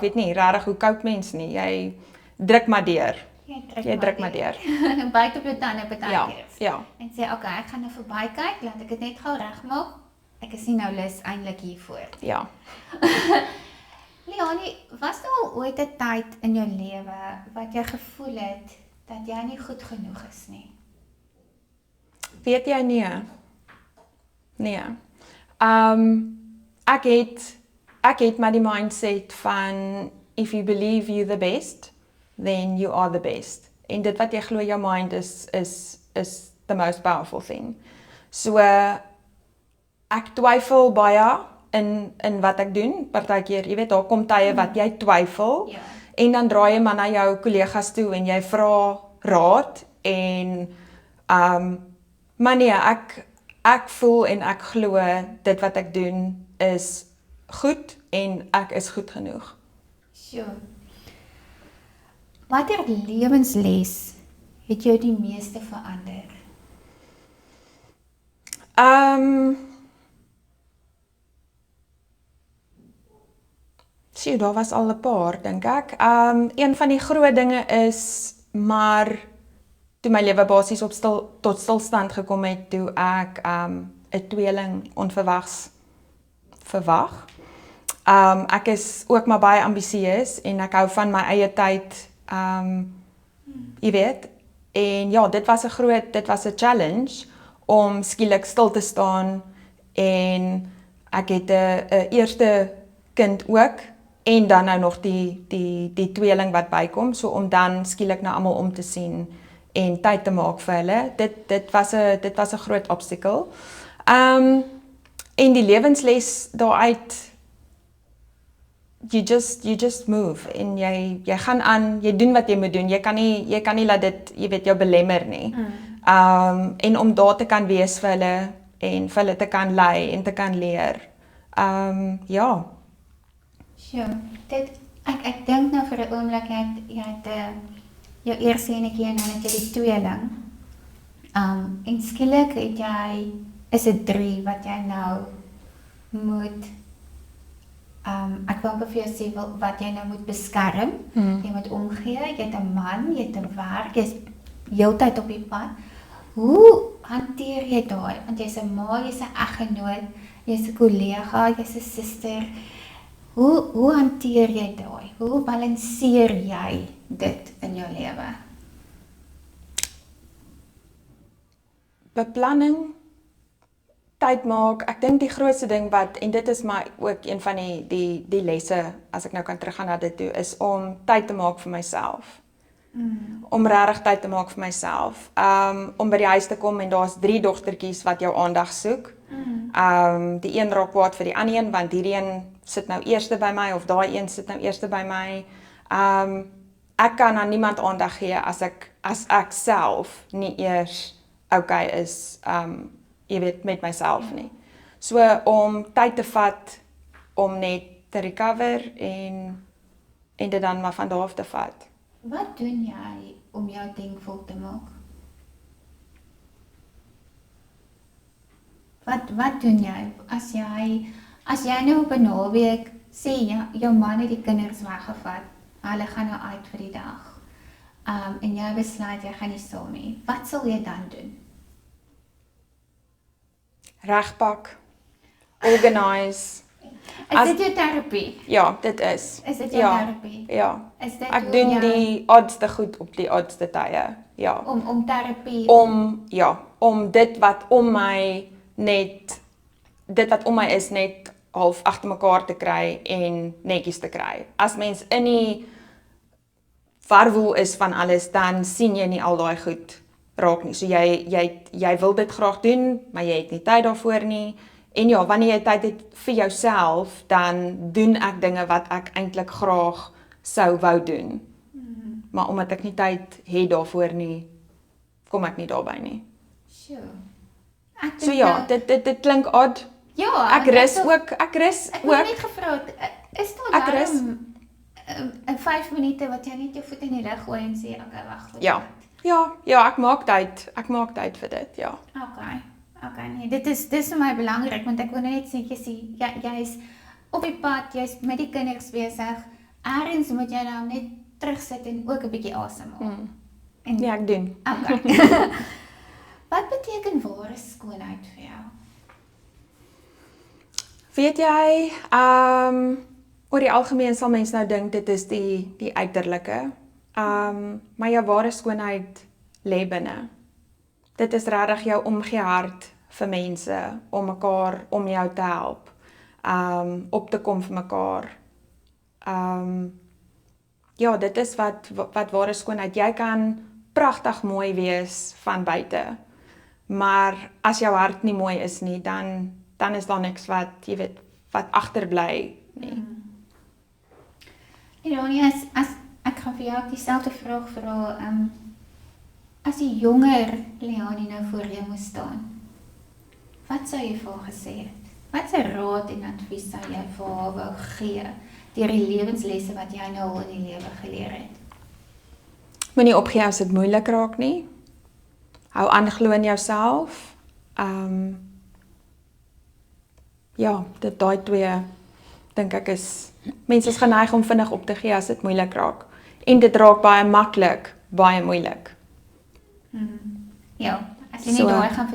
weet nie regtig hoe cope mens nie. Jy druk maar deur. Jy druk maar deur. Byt op jou tande partykeer. Ja. En sê, okay, ek gaan nou verby kyk, laat ek dit net gou regmaak. Ek is nie nou lus eintlik hiervoor. Ja. Leonie, was daar al ooit 'n tyd in jou lewe wat jy gevoel het dat jy nie goed genoeg is nie? Weet jy nie? Nee. Ek het maar die mindset van if you believe you're the best, then you are the best. En dit wat jy glo jou mind is the most powerful thing. So ek twyfel baie in wat ek doen. Partykeer, jy weet, daar kom tye wat jy twyfel. Ja. En dan draai jy maar na jou kollegas toe en jy vra raad en maar nee, ek voel en ek glo dit wat ek doen is goed en ek is goed genoeg. Sure. Watter lewensles het jou die meeste verander? Sjoe, daar was al 'n paar, dink ek. Een van die groot dinge is, maar toe my lewe basies tot stilstand gekom het, toe ek 'n tweeling onverwags verwag. Ek is ook maar baie ambisieus en ek hou van my eie tyd, jy weet. En ja, dit was 'n challenge om skielik stil te staan en ek het 'n eerste kind ook en dan nou nog die tweeling wat bykom, so om dan skielik na almal om te sien en tyd te maak vir hulle. Dit was 'n groot obstacle. En die lewensles daaruit, you just move en jy gaan aan, jy doen wat jy moet doen. Jy kan nie laat dit, jy weet, jou belemmer nie. En om daar te kan wees vir hulle en vir hulle te kan lei en te kan leer. Ja. Sure. Ek dink nou vir 'n oomblik jy het jou eerste enetjie en dan het jy die tweeling. En skielik is dit 3 wat jy nou moet ek wil vir jou sê wat jy nou moet beskerm. Jy moet omgee, jy het 'n man, jy het 'n werk, jy's heeltyd op die pad. Hoe hanteer jy daai? Want jy's 'n ma, jy's 'n eggenoot, jy's 'n kollega, jy's 'n suster. Hoe hanteer jy daai? Hoe balanseer jy dit in jou lewe? Beplanning, tyd maak. Ek dink die grootste ding en dit is maar ook een van die lesse, as ek nou kan teruggaan na dit toe, is om tyd te maak vir myself. Om regtig tyd te maak vir myself. Om by die huis te kom en daar's 3 dogtertjies wat jou aandag soek. Die een raak kwaad vir die ander een, want hierdie een sit nou eerste by my, of daai een sit nou eerste by my. Ek kan aan niemand aandag gee as ek self nie eers okay is, jy weet, met myself nie. So om tyd te vat om net te recover en en dit dan maar van daar af te vat. Wat doen jy om jou ding vol te maak? Wat doen jy as jy nou op 'n naweek sê jou man het die kinders weggevat, hulle gaan nou uit vir die dag. En jy besluit jy gaan nie saam nie. Wat sal jy dan doen? Regpak, organise. Is dit jou terapie? Ja, dit is. Is dit jou terapie? Ja. Is dit Ek hoe doen jy- die oudste goed op die oudste tye. Ja. Om terapie. Om dit wat om my is net half agter mekaar te kry en netjies te kry. As mens in die warwoel is van alles, dan sien jy nie al daai goed raak nie. So jy wil dit graag doen, maar jy het nie tyd daarvoor nie. En ja, wanneer jy tyd het vir jouself, dan doen ek dinge wat ek eintlik graag sou wou doen. Maar omdat ek nie tyd het daarvoor nie, kom ek nie daarby nie. Sure. Ek So dink ja, nou- dit klink odd. Ja, Ek rus ook. Ek wou net gevra het, is Ek daar rus. daarom 'n 5 minute wat jy net jou voet in die lug gooi en sê okay, wag vir Ja. Ja, ek maak tyd vir dit, ja. Okay, nee, dit is vir my belangrik want ek wil net sê jy's op die pad, jy's met die kinders besig. Eers moet jy nou net terugsit en ook 'n bietjie asemhaal. En Ja, ek doen. okay. Wat beteken ware skoonheid vir jou? Weet jy, oor die algemeen sal mense nou dink dit is die uiterlike. Maar jou ware skoonheid lê binne. Dit is regtig jou omgee hart vir mense, om mekaar om jou te help. Op te kom vir mekaar. Ja, dit is wat ware skoonheid. Jy kan pragtig mooi wees van buite. Maar as jou hart nie mooi is nie, dan is daar niks wat, jy weet, wat agterbly nie. Ironie as ek gaan vir jou dieselfde vraag vra, as die jonger Leonie nou voor jou moes staan, wat sou jy vir haar gesê het? Wat se raad en advies sou jy vir haar wou gee deur die lewenslesse wat jy nou al in die lewe geleer het? Moenie opgee as dit moeilik raak nie. Hou aan glo in jouself. Ja, daai twee dink ek is mense is geneig om vinnig op te gee as dit moeilik raak. En dit raak baie maklik, baie moeilik. Ja, as jy nie So- daai gaan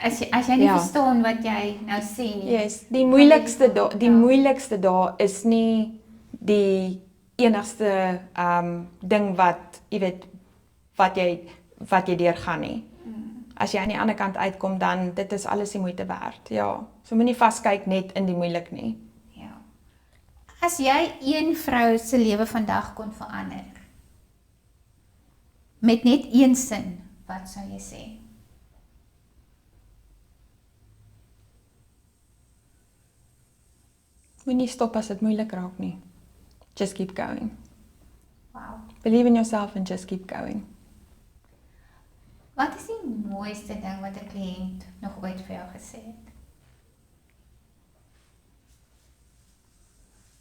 as jy nie Ja. verstaan wat jy nou sê nie. Yes, die moeilikste dae is nie die enigste ding wat jy weet wat jy deurgaan nie. As jy aan die ander kant uitkom, dan dit is alles die moeite werd. Ja, so moenie vaskyk net in die moeilik nie. Ja. As jy een vrou se lewe vandag kon verander met net een sin, wat sou jy sê? Moenie stop as dit moeilik raak nie. Just keep going. Wow. Believe in yourself and just keep going. Wat is die mooiste ding wat 'n kliënt nog ooit vir jou gesê het?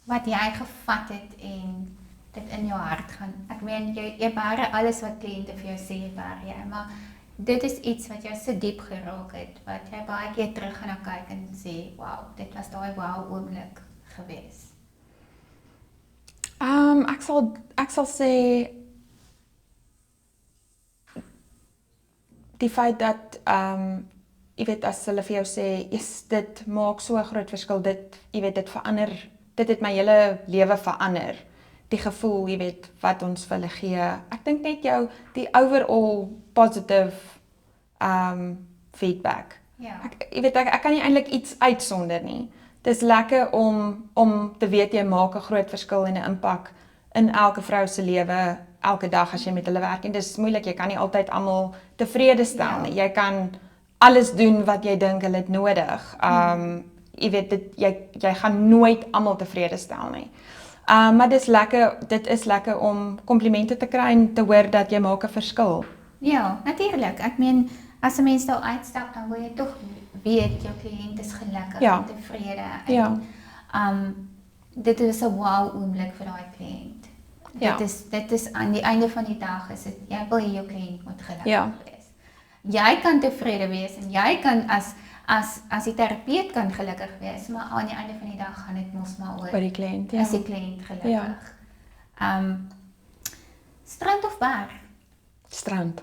Wat jy gevat het en dit in jou hart gaan. Ek meen jy bære alles wat kliënte vir jou sê, bære jy, maar dit is iets wat jou so diep geraak het, wat jy baie keer terug gaan na kyk en sê, wow, dit was daai wow oomblik gewees. Ek sal sê die feit dat jy weet as hulle vir jou sê, dit maak so 'n groot verskil, jy weet dit verander, dit het my hele lewe verander. Die gevoel, jy weet, wat ons vir hulle gee. Ek dink net die overall positive feedback. Ja. Ek kan nie eintlik iets uitsonder nie. Dit is lekker om te weet jy maak 'n groot verskil en 'n impak in elke vrou se lewe elke dag as jy met hulle werk. En dis moeilik, jy kan nie altyd almal tevrede stel nie. Jy kan alles doen wat jy dink hulle het nodig. Jy weet jy gaan nooit almal tevrede stel nie. Maar dit is lekker om komplimente te kry en te hoor dat jy maak 'n verskil. Ja, natuurlik. Ek meen as 'n mens daar uitstap, dan wil jy tog weet jou kliënt is gelukkig Ja. en tevrede. Ja. dit is 'n wow oomblik vir daai kliënt. Ja. Dit is aan die einde van die dag is dit jy wil hê jou kliënt moet gelukkig Ja. wees. Jy kan tevrede wees en jy kan as die terapeut kan gelukkig wees, maar aan die einde van die dag gaan dit mos maar By oor die kliënt, is ja. die kliënt gelukkig. Strand of berg? Strand,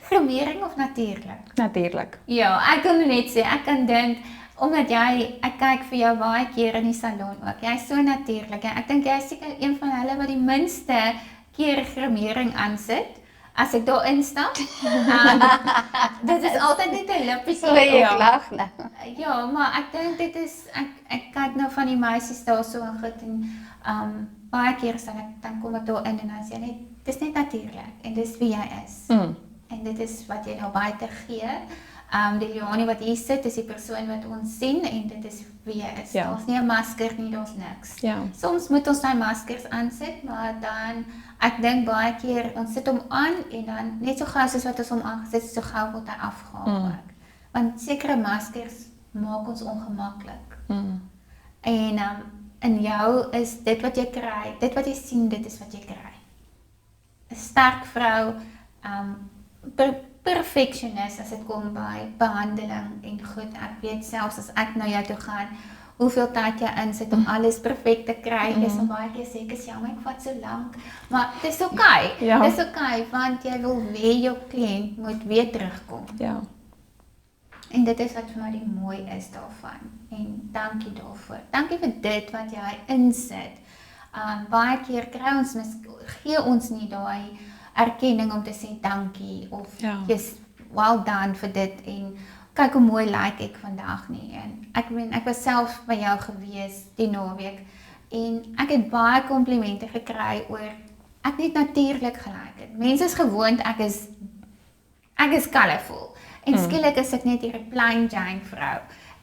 Gremering of natuurlik? natuurlik. Ja, ek kan net sê, ek kan dink omdat ek kyk vir jou baie keer in die salon ook. Jy's so natuurlik. Ek dink jy's seker een van hulle wat die minste keer gremering aansit as ek daar instap. Dit is altyd net 'n lippietjie. So jy Ja. lag nou. Ja, maar ek dink dit is ek kyk nou van die meisies daar so en goed en baie keer dan kom ek daar in en dan sê net dis net natuurlik en dis wie jy is. En dit is wat jy nou buite gee. Die Leonie wat hier sit is die persoon wat ons sien en dit is wie jy is. Ja. Daar's nie 'n masker nie, daar's niks. Ja. Soms moet ons daai maskers aansit, maar dan ek dink baie keer ons sit hom aan en dan net so gou soos wat ons hom aangesit het, so gou word hy afgehaal ook. Want sekere maskers maak ons ongemaklik. En in jou is dit wat jy kry, dit wat jy sien, dit is wat jy kry. 'n Sterk vrou, perfectionist as dit kom by behandeling en goed. Ek weet selfs as ek na jou toe gaan, hoeveel tyd jy insit om alles perfek te kry. Dis om baie keer sê ek is jammer ek vat so lank, maar dis oukei. Ja. Dis oukei want jy wil hê jou kliënt moet weer terugkom. Ja. En dit is wat vir my die mooi is daarvan. En dankie daarvoor. Dankie vir dit wat jy insit. Baie keer kry ons gee ons nie daai erkenning om te sê dankie of Ja. jy's well done vir dit en kyk hoe mooi lyk ek vandag nie. En ek was self by jou gewees die naweek en ek het baie komplimente gekry oor ek net natuurlik gelyk het. Mense is gewoond ek is colourful. En skielik is ek net hierdie plain Jane vrou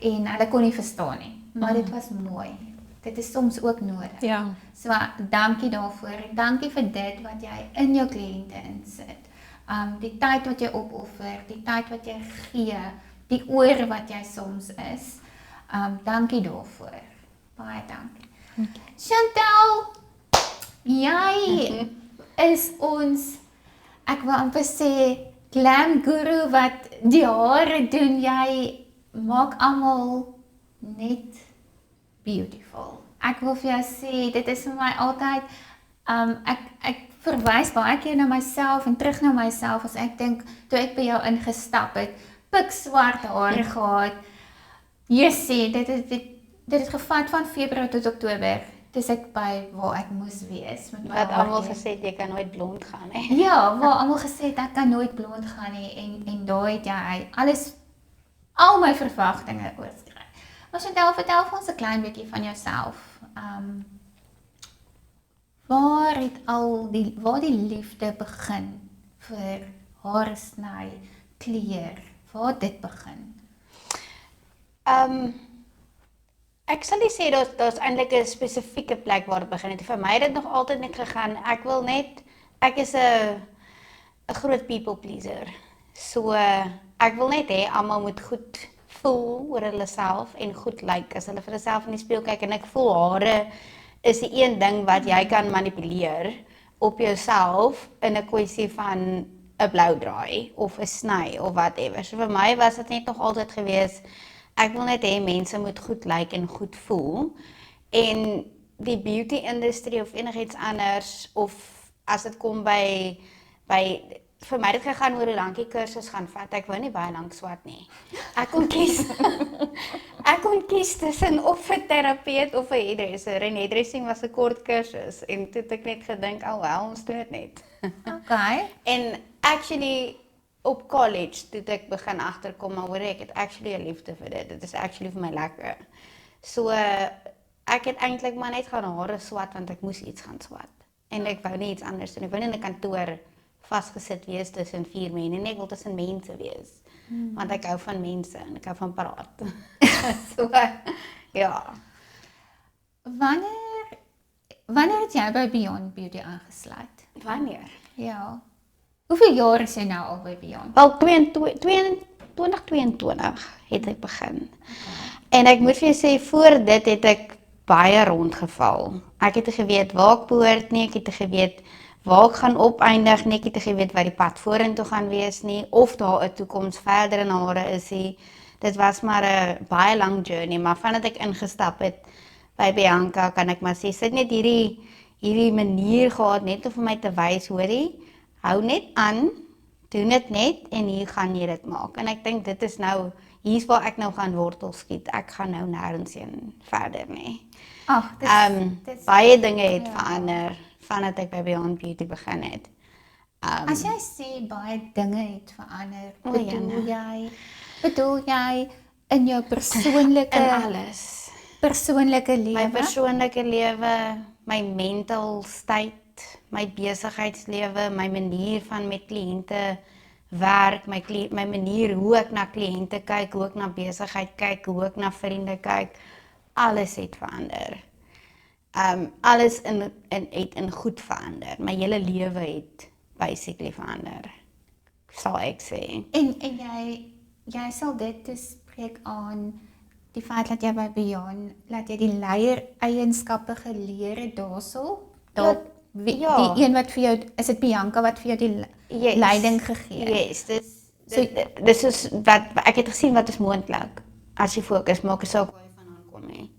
en hulle kon nie verstaan nie. Maar dit was mooi. Dit is soms ook nodig. Ja. So dankie daarvoor en dankie vir dit wat jy in jou kliënte insit. Die tyd wat jy opoffer, die tyd wat jy gee, die oor wat jy soms is. Dankie daarvoor. Baie dankie. Chantel, jy is ons, ek wil amper sê glam guru wat die hare doen. Jy maak almal net beautiful. Ek wil vir jou sê, dit is vir my altyd, ek verwys baie keer na myself en terug na myself as ek dink, toe ek by jou ingestap het, pikswart hare gehad, Jessie, dit het gevat van Februarie tot Oktober, dis ek by waar ek moes wees. Met my Wat almal haartjie. gesê het jy kan nooit blond gaan hè. Ja, waar almal gesê het ek kan nooit blond gaan nie en daai het jy al my verwagtinge oorskry. Maar Chantel, vertel vir ons 'n klein bietjie van jouself. Waar die liefde begin vir hare sny, kleur? Waar het dit begin? Ek sal nie sê daar's eintlik 'n spesifieke plek waar dit begin het. Vir my het dit nog altyd net gegaan. Ek is 'n groot people pleaser. So ek wil net hê almal moet goed voel oor hulle self en goed lyk as hulle vir hulself in die spieël kyk en ek voel hare is die een ding wat jy kan manipuleer op jouself in 'n kwessie van 'n blou draai of 'n sny of whatever. So vir my was dit net nog altyd gewees ek wil net hê mense moet goed lyk en goed voel en die beauty industry of enigiets anders of as dit kom by vir my het dit gegaan oor hoe lank die kursus gaan vat. Ek wou nie baie lank swat nie. Ek kon kies tussen of 'n terapeut of 'n hairdresser. En hairdressing was 'n kort kursus en toe het ek net gedink, "Oh well, ons doen dit net." Okay. En actually op college toe ek begin agterkom maar hoor ek het actually 'n liefde vir dit. Dit is actually vir my lekker. So ek het eintlik maar net gaan hare swat want ek moes iets gaan swat. En ek wou nie iets anders doen. Ek wou nie in 'n kantoor vasgesit wees tussen 4 mense nie. Ek wil tussen mense wees. Want ek hou van mense en ek hou van praat. So ja. Wanneer het jy by Beyond Beauty aangesluit? Wanneer? Ja. Hoeveel jaar is jy nou al by Beyond? Wel 2022 het ek begin. En ek moet vir jou sê voor dit het ek baie rondgeval. Ek het nie geweet waar ek behoort nie, ek het nie geweet waar ek gaan opeindig nie, ek het nie geweet wat die pad vorentoe gaan wees nie, of daar 'n toekoms verder in hare is nie. Dit was maar 'n baie lang journey, maar vandat ek ingestap het by Bianca, kan ek maar sê, sy het net hierdie manier gehad, net om vir my te wys, hoorie, hou net aan, doen dit net, en hier gaan jy dit maak. En ek dink dit is nou, hier's waar ek nou gaan wortel skiet, ek gaan nou nêrens heen verder nie. Ag, dis Baie dinge het verander, vandat ek by Beyond Beauty begin het. As jy sê baie dinge het verander, ja, bedoel jy in jou persoonlike In alles. persoonlike My lewe? persoonlike lewe, my mental state, my besigheidslewe, my manier van met kliënte werk, my manier hoe ek na kliënte kyk, hoe ek na besigheid kyk, hoe ek na vriende kyk, alles het verander. Alles het in goed verander. My hele lewe het basically verander, sal ek sê. En jy sal dit te spreek aan die feit dat jy by Beyond, dat jy die leier eienskappe geleer het daarso? Ja. Die een wat vir jou, is dit Bianca wat vir jou die Yes. leiding gegee het? Yes, dis is wat ek het gesien wat is moontlik as jy fokus, maak nie saak waar jy vandaan kom nie.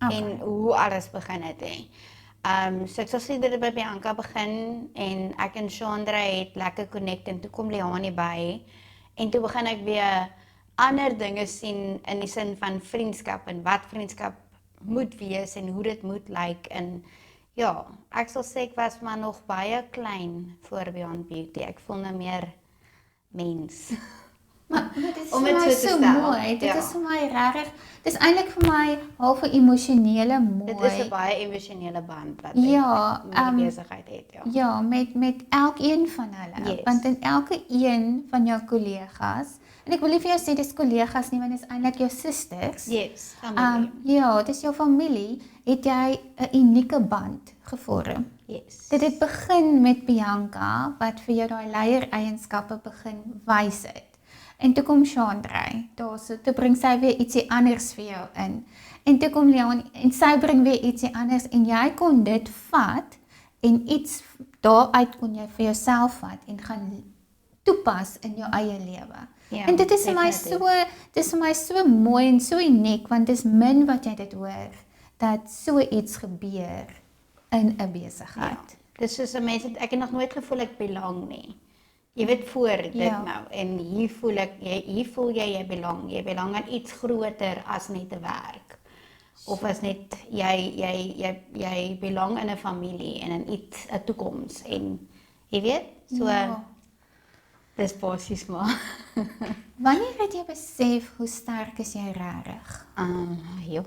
Okay. En hoe alles begin het hè. So ek sal sê dit het by Bianca begin en ek en Chandra het lekker connect en toe kom Leani by en toe begin ek weer ander dinge sien in die sin van vriendskap en wat vriendskap moet wees en hoe dit moet lyk en ja, ek sal sê ek was maar nog baie klein voor Beyond Beauty. Ek voel nou meer mens. Maar dit is Om vir het my so te so stel, mooi. Dit ja. is vir my regtig, dit is eintlik vir my half 'n emosionele mooi. Dit is 'n baie emosionele band wat Ja, ek met die besigheid het, ja. Ja, met elkeen van hulle. Yes. Want in elke een van jou kollegas, en ek wil nie vir jou sê dis kollegas nie, want dit is eintlik jou susters. Yes, familie. Ja, dis jou familie, het jy 'n unieke band gevorm. Yes. Dit het begin met Bianca wat vir jou daai leiereienskappe begin wys het. En toe kom Chandra, daarso toe bring sy weer ietsie anders vir jou in. En toe kom Leon en sy bring weer ietsie anders en jy kon dit vat en iets daaruit kon jy vir jouself vat en gaan toepas in jou eie lewe. Ja, en dit is vir my so mooi en so uniek want dis min wat jy dit hoor dat so iets gebeur in 'n besigheid. Dis soos 'n mens, ek het nog nooit gevoel ek belang nie. Jy weet voor dit nou en hier voel jy belang. Jy belang aan iets groter as net 'n werk. Of as net jy belang in 'n familie en in iets, 'n toekoms en jy weet, so dis basies maar. Wanneer het jy besef hoe sterk is jy regtig? Jo.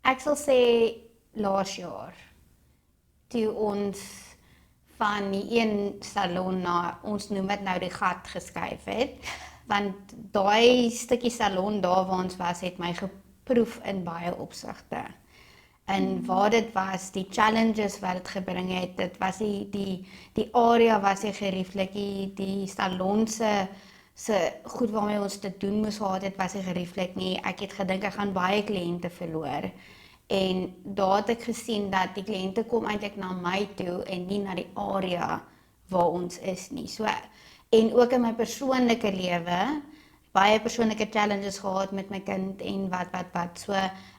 Ek sal sê laas jaar toe ons van die een salon na ons noem dit nou die gat geskuif het, want daai stukkie salon daar waar ons was het my geproef in baie opsigte. En waar dit was, die challenges wat dit gebring het, dit was die area was nie gerieflik, die salon se goed waarmee ons te doen moes gehad het, was nie gerieflik nie. Ek het gedink ek gaan baie kliënte verloor. En daar het ek gesien dat die kliënte kom eintlik na my toe en nie na die area waar ons is nie. So en ook in my persoonlike lewe baie persoonlike challenges gehad met my kind en wat. So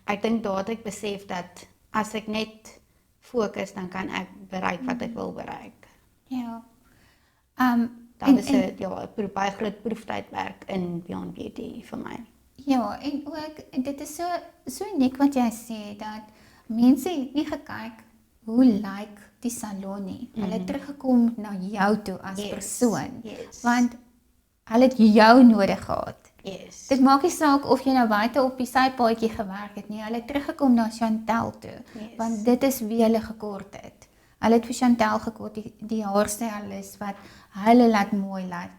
ek dink daar het ek besef dat as ek net fokus dan kan ek bereik wat ek wil bereik. Ja. Dan is dit ja, baie groot proeftydwerk in Beyond Beauty vir my. Ja, en ook dit is so uniek wat jy sê dat mense het nie gekyk hoe lyk die salon nie. Hulle het teruggekom na jou toe as persoon. Yes. Want hulle het jou nodig gehad. Yes. Dit maak nie saak of jy nou buite op die sypaadjie gewerk het nie. Hulle het teruggekom na Chantel toe, want dit is wie hulle gekort het. Hulle het vir Chantel gekort, die haarstylis wat hulle laat mooi laat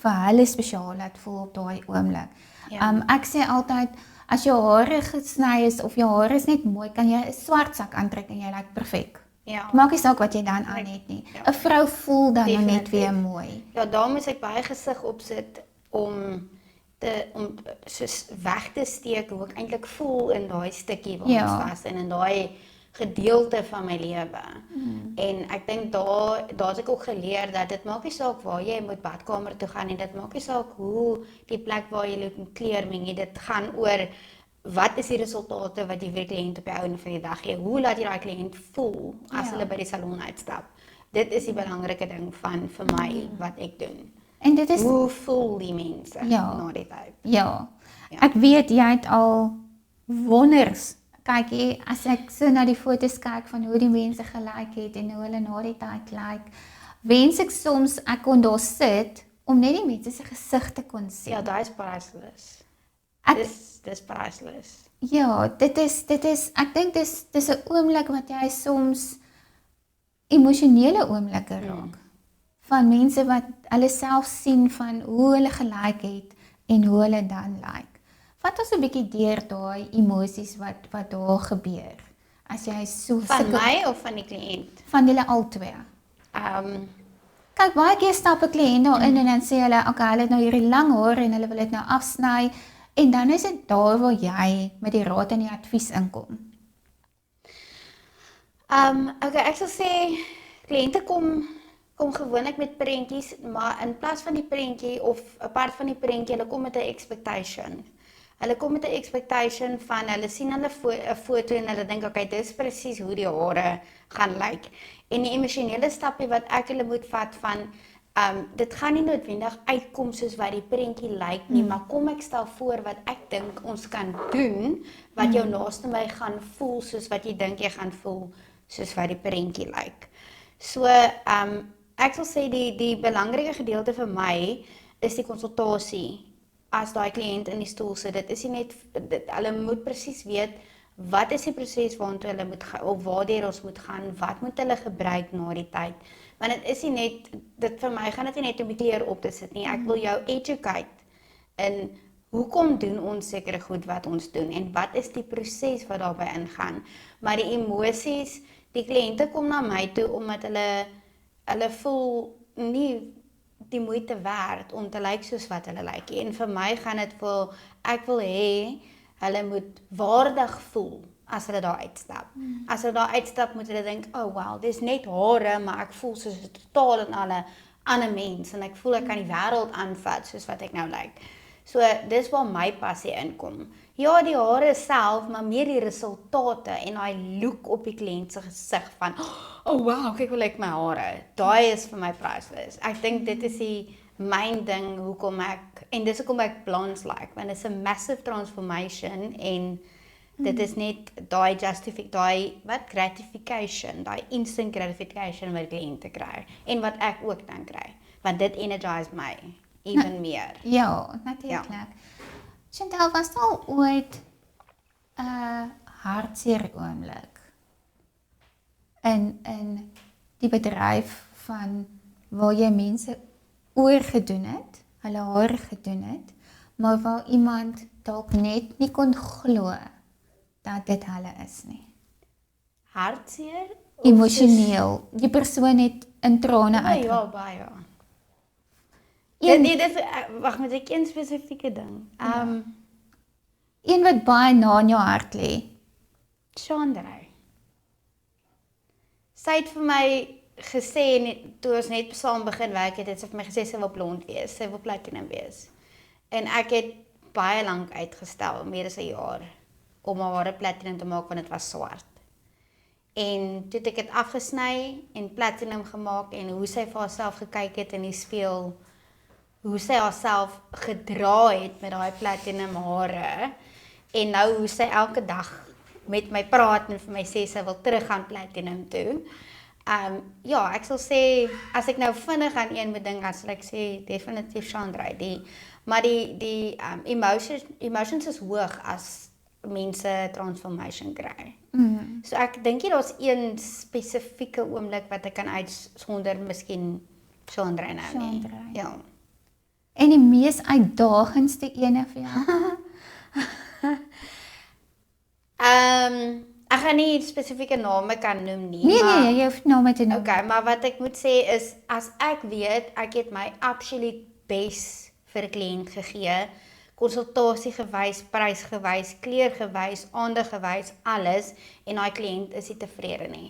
vir hulle spesiaal laat voel op daai oomblik. Ja. Ek sê altyd as jou hare gesny is of jou hare is net mooi, kan jy 'n swart sak aantrek en jy lyk perfek. Ja. Maak nie saak wat jy dan aan het nie. 'n Vrou voel dan net weer mooi. Ja, daar moet ek baie gesig opsit om om soos weg te steek hoe ek eintlik voel in daai stukkie waar Ja. ons was en in daai gedeelte van my lewe. En ek dink daar's ek ook geleer dat dit maak nie saak waar jy moet badkamer toe gaan en dit maak nie saak hoe die plek waar jy loop kleur meng nie, dit gaan oor wat is die resultate wat jy vir die kliënt op die einde van die dag gee? Hoe laat jy daai kliënt voel as hulle by die salon uitstap? Dit is die belangrike ding vir my wat ek doen. En dit is Hoe voel die mense na die tyd? ja. Ek weet jy het al wonders. Kyk hier, as ek so na die foto's kyk van hoe die mense gelyk het en hoe hulle na die tyd lyk, wens ek soms ek kon daar sit om net die mense se gesigte kon sien. Ja, daai is priceless. Ek- Dis priceless. Ja, dit is ek dink dis 'n oomblik wat jy soms emosionele oomblikke raak. Van mense wat hulle self sien van hoe hulle gelyk het en hoe hulle dan lyk. Vat ons 'n bietjie deur daai emosies wat daar gebeur. As jy so Van my of van die kliënt? van julle albei. Kyk, baie keer stap 'n kliënt daar in en dan sê hulle, okay, hulle het nou hierdie lang hare en hulle wil dit nou afsny en dan is dit daar waar jy met die raad en die advies inkom. Okay, ek sal sê kliënte kom gewoonlik met prentjies, maar in plaas van die prentjie of 'n part van die prentjie, hulle kom met 'n expectation. Hulle kom met 'n expectation van hulle sien hulle 'n foto en hulle dink okay, dis presies hoe die hare gaan lyk. En die emosionele stappie wat ek hulle moet vat van dit gaan nie noodwendig uitkom soos wat die prentjie lyk nie, maar kom ek stel voor wat ek dink ons kan doen wat jou naaste my gaan voel soos wat jy dink jy gaan voel soos wat die prentjie lyk. So ek sal sê die belangrike gedeelte vir my is die konsultasie. As daai kliënt in die stoel sit, dit is nie net hulle moet presies weet wat is die proses waartoe hulle moet gaan of waardeur ons moet gaan, wat moet hulle gebruik na die tyd. Want dit is nie net vir my gaan dit nie net om die kleur op te sit nie. Ek wil jou educate in hoekom doen ons sekere goed wat ons doen en wat is die proses wat daarbey ingaan. Maar die emosies, die kliënte kom na my toe omdat hulle voel nie die moeite werd om te lyk soos wat hulle lyk. En vir my gaan dit voel ek wil hê hulle moet waardig voel as hulle daar uitstap. As hulle daar uitstap moet hulle dink, oh wow, dis net hare, maar ek voel soos 'n totaal en alle ander mens en ek voel ek kan die wêreld aanvat soos wat ek nou lyk. So dis waar my passie inkom. Ja, die hare self, maar meer die resultate en daai look op die kliënt se gesig van, oh wow, kyk hoe lyk my hare. Daai is vir my priceless. Ek dink dit is die myn ding hoekom ek en dis hoekom ek blondes like, want dit is 'n massive transformation en dit is net daai gratification, daai instant gratification wat kliënte kry en wat ek ook dan kry, want dit energize my even meer. Ja, natuurlik. Chantal, was daar al ooit 'n hartseer oomblik in die bedryf van waar jy mense oorgedoen het, hulle hare gedoen het, maar waar iemand dalk net nie kon glo dat dit hulle is nie. Hartseer? Of Emosioneel. Die persoon het in trane soos- uit. Ja, baie. Een- Dit wag met 'n een spesifieke ding. Een wat baie na in jou hart lê. Chandra. Sy het vir my gesê toe ons net saam begin werk het sy vir my gesê sy wil blond wees, sy wil platinum wees. En ek het baie lank uitgestel, meer as 'n jaar, om haar hare platinum te maak want dit was swart. En toe het ek dit afgesny en platinum gemaak en hoe sy vir haarself gekyk het in die spieël, hoe sy haarself gedra het met daai platinum hare en nou hoe sy elke dag met my praat en vir my sê sy wil teruggaan platinum toe. Ja, ek sal sê as ek nou vinnig aan een moet ding, sal ek sê definitief Chandra. Maar die emotions is hoog as mense transformation kry. So ek dink nie daar's een spesifieke oomblik wat ek kan uitsonder, miskien Chandra nou nie. Chandra. Ja. En die mees uitdagendste ene vir jou. Ek gaan nie spesifieke name kan noem nie. Nee, maar, jy hoef nou met te noem. Okay, maar wat ek moet sê is as ek weet ek het my absolute bes vir 'n kliënt gegee, konsultasie gewys, prys gewys, kleur gewys, aandag gewys, alles en daai kliënt is nie tevrede nie.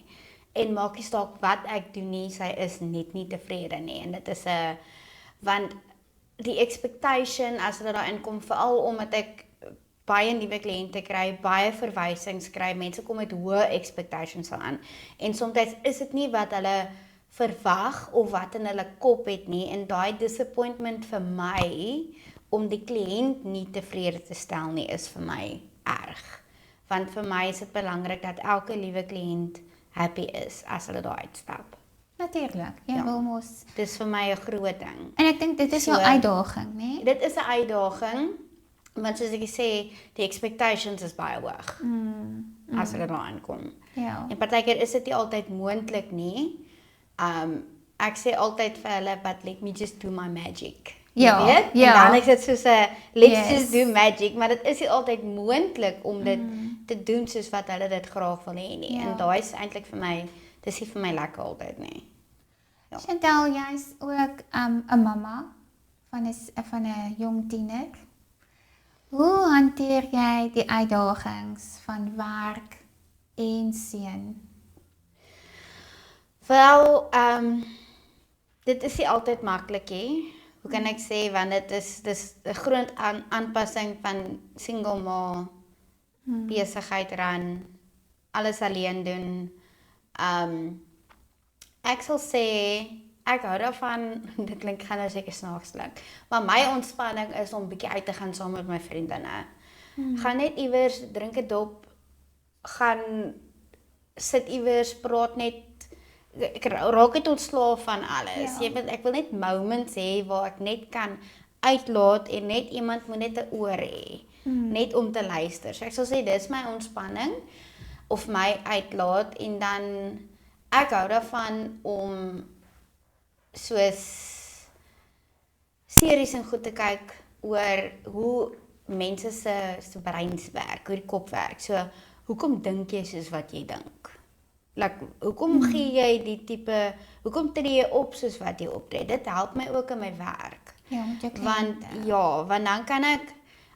En maak nie saak wat ek doen nie, sy is net nie tevrede nie. En dit is 'n want die expectation as hulle daarin kom, veral omdat ek baie nuwe kliënte kry, baie verwysings kry, mense kom met hoë expectations aan. En soms is dit nie wat hulle verwag of wat in hulle kop het nie en daai disappointment vir my om die kliënt nie tevrede te stel nie is vir my erg. Want vir my is dit belangrik dat elke liewe kliënt happy is as hulle daar uitstap. Natuurlik. Jy Ja. wil mos. Dis vir my 'n groot ding. En ek dink dit is jou So, uitdaging, né? Dit is 'n uitdaging, want soos ek sê, die expectations is baie hoog as hulle daar aankom. Ja. En partykeer is dit nie altyd moontlik nie. Ek sê altyd vir hulle, but let me just do my magic. Jy Ja, weet? ja. En dan is dit soos 'n let's Yes. just do magic, maar dit is nie altyd moontlik om dit te doen soos wat hulle dit graag wil hê nie. Ja. En daai is eintlik vir my, dis nie vir my lekker altyd nie. Chantal, jy's ook 'n mamma van 'n jong tiener. Hoe hanteer jy die uitdagings van werk en seun? Wel, dit is nie altyd maklik nie. Hoe kan ek sê, want dis 'n groot aanpassing van single ma, besigheid ran, alles alleen doen. Ek sal sê ek hou daarvan, dit klink gaan nou seker snaaks klink, maar my ontspanning is om bietjie uit te gaan saam met my vriendinne. Gaan net iewers, drink 'n dop, gaan sit iewers, praat net. Ek raak net ontslaaf van alles. Ja. Ek wil net moments hê waar ek net kan uitlaat en net iemand moet net 'n oor hê. Net om te luister. So ek sal sê dis my ontspanning of my uitlaat en dan ek hou daarvan om soos series en goed te kyk oor hoe mense se breins werk, hoe die kop werk. So hoekom dink jy soos wat jy dink? Hoekom gee jy die tipe, hoekom tree jy op soos wat jy optree? Dit help my ook in my werk. Ja, met jou Want kliënte. want dan kan ek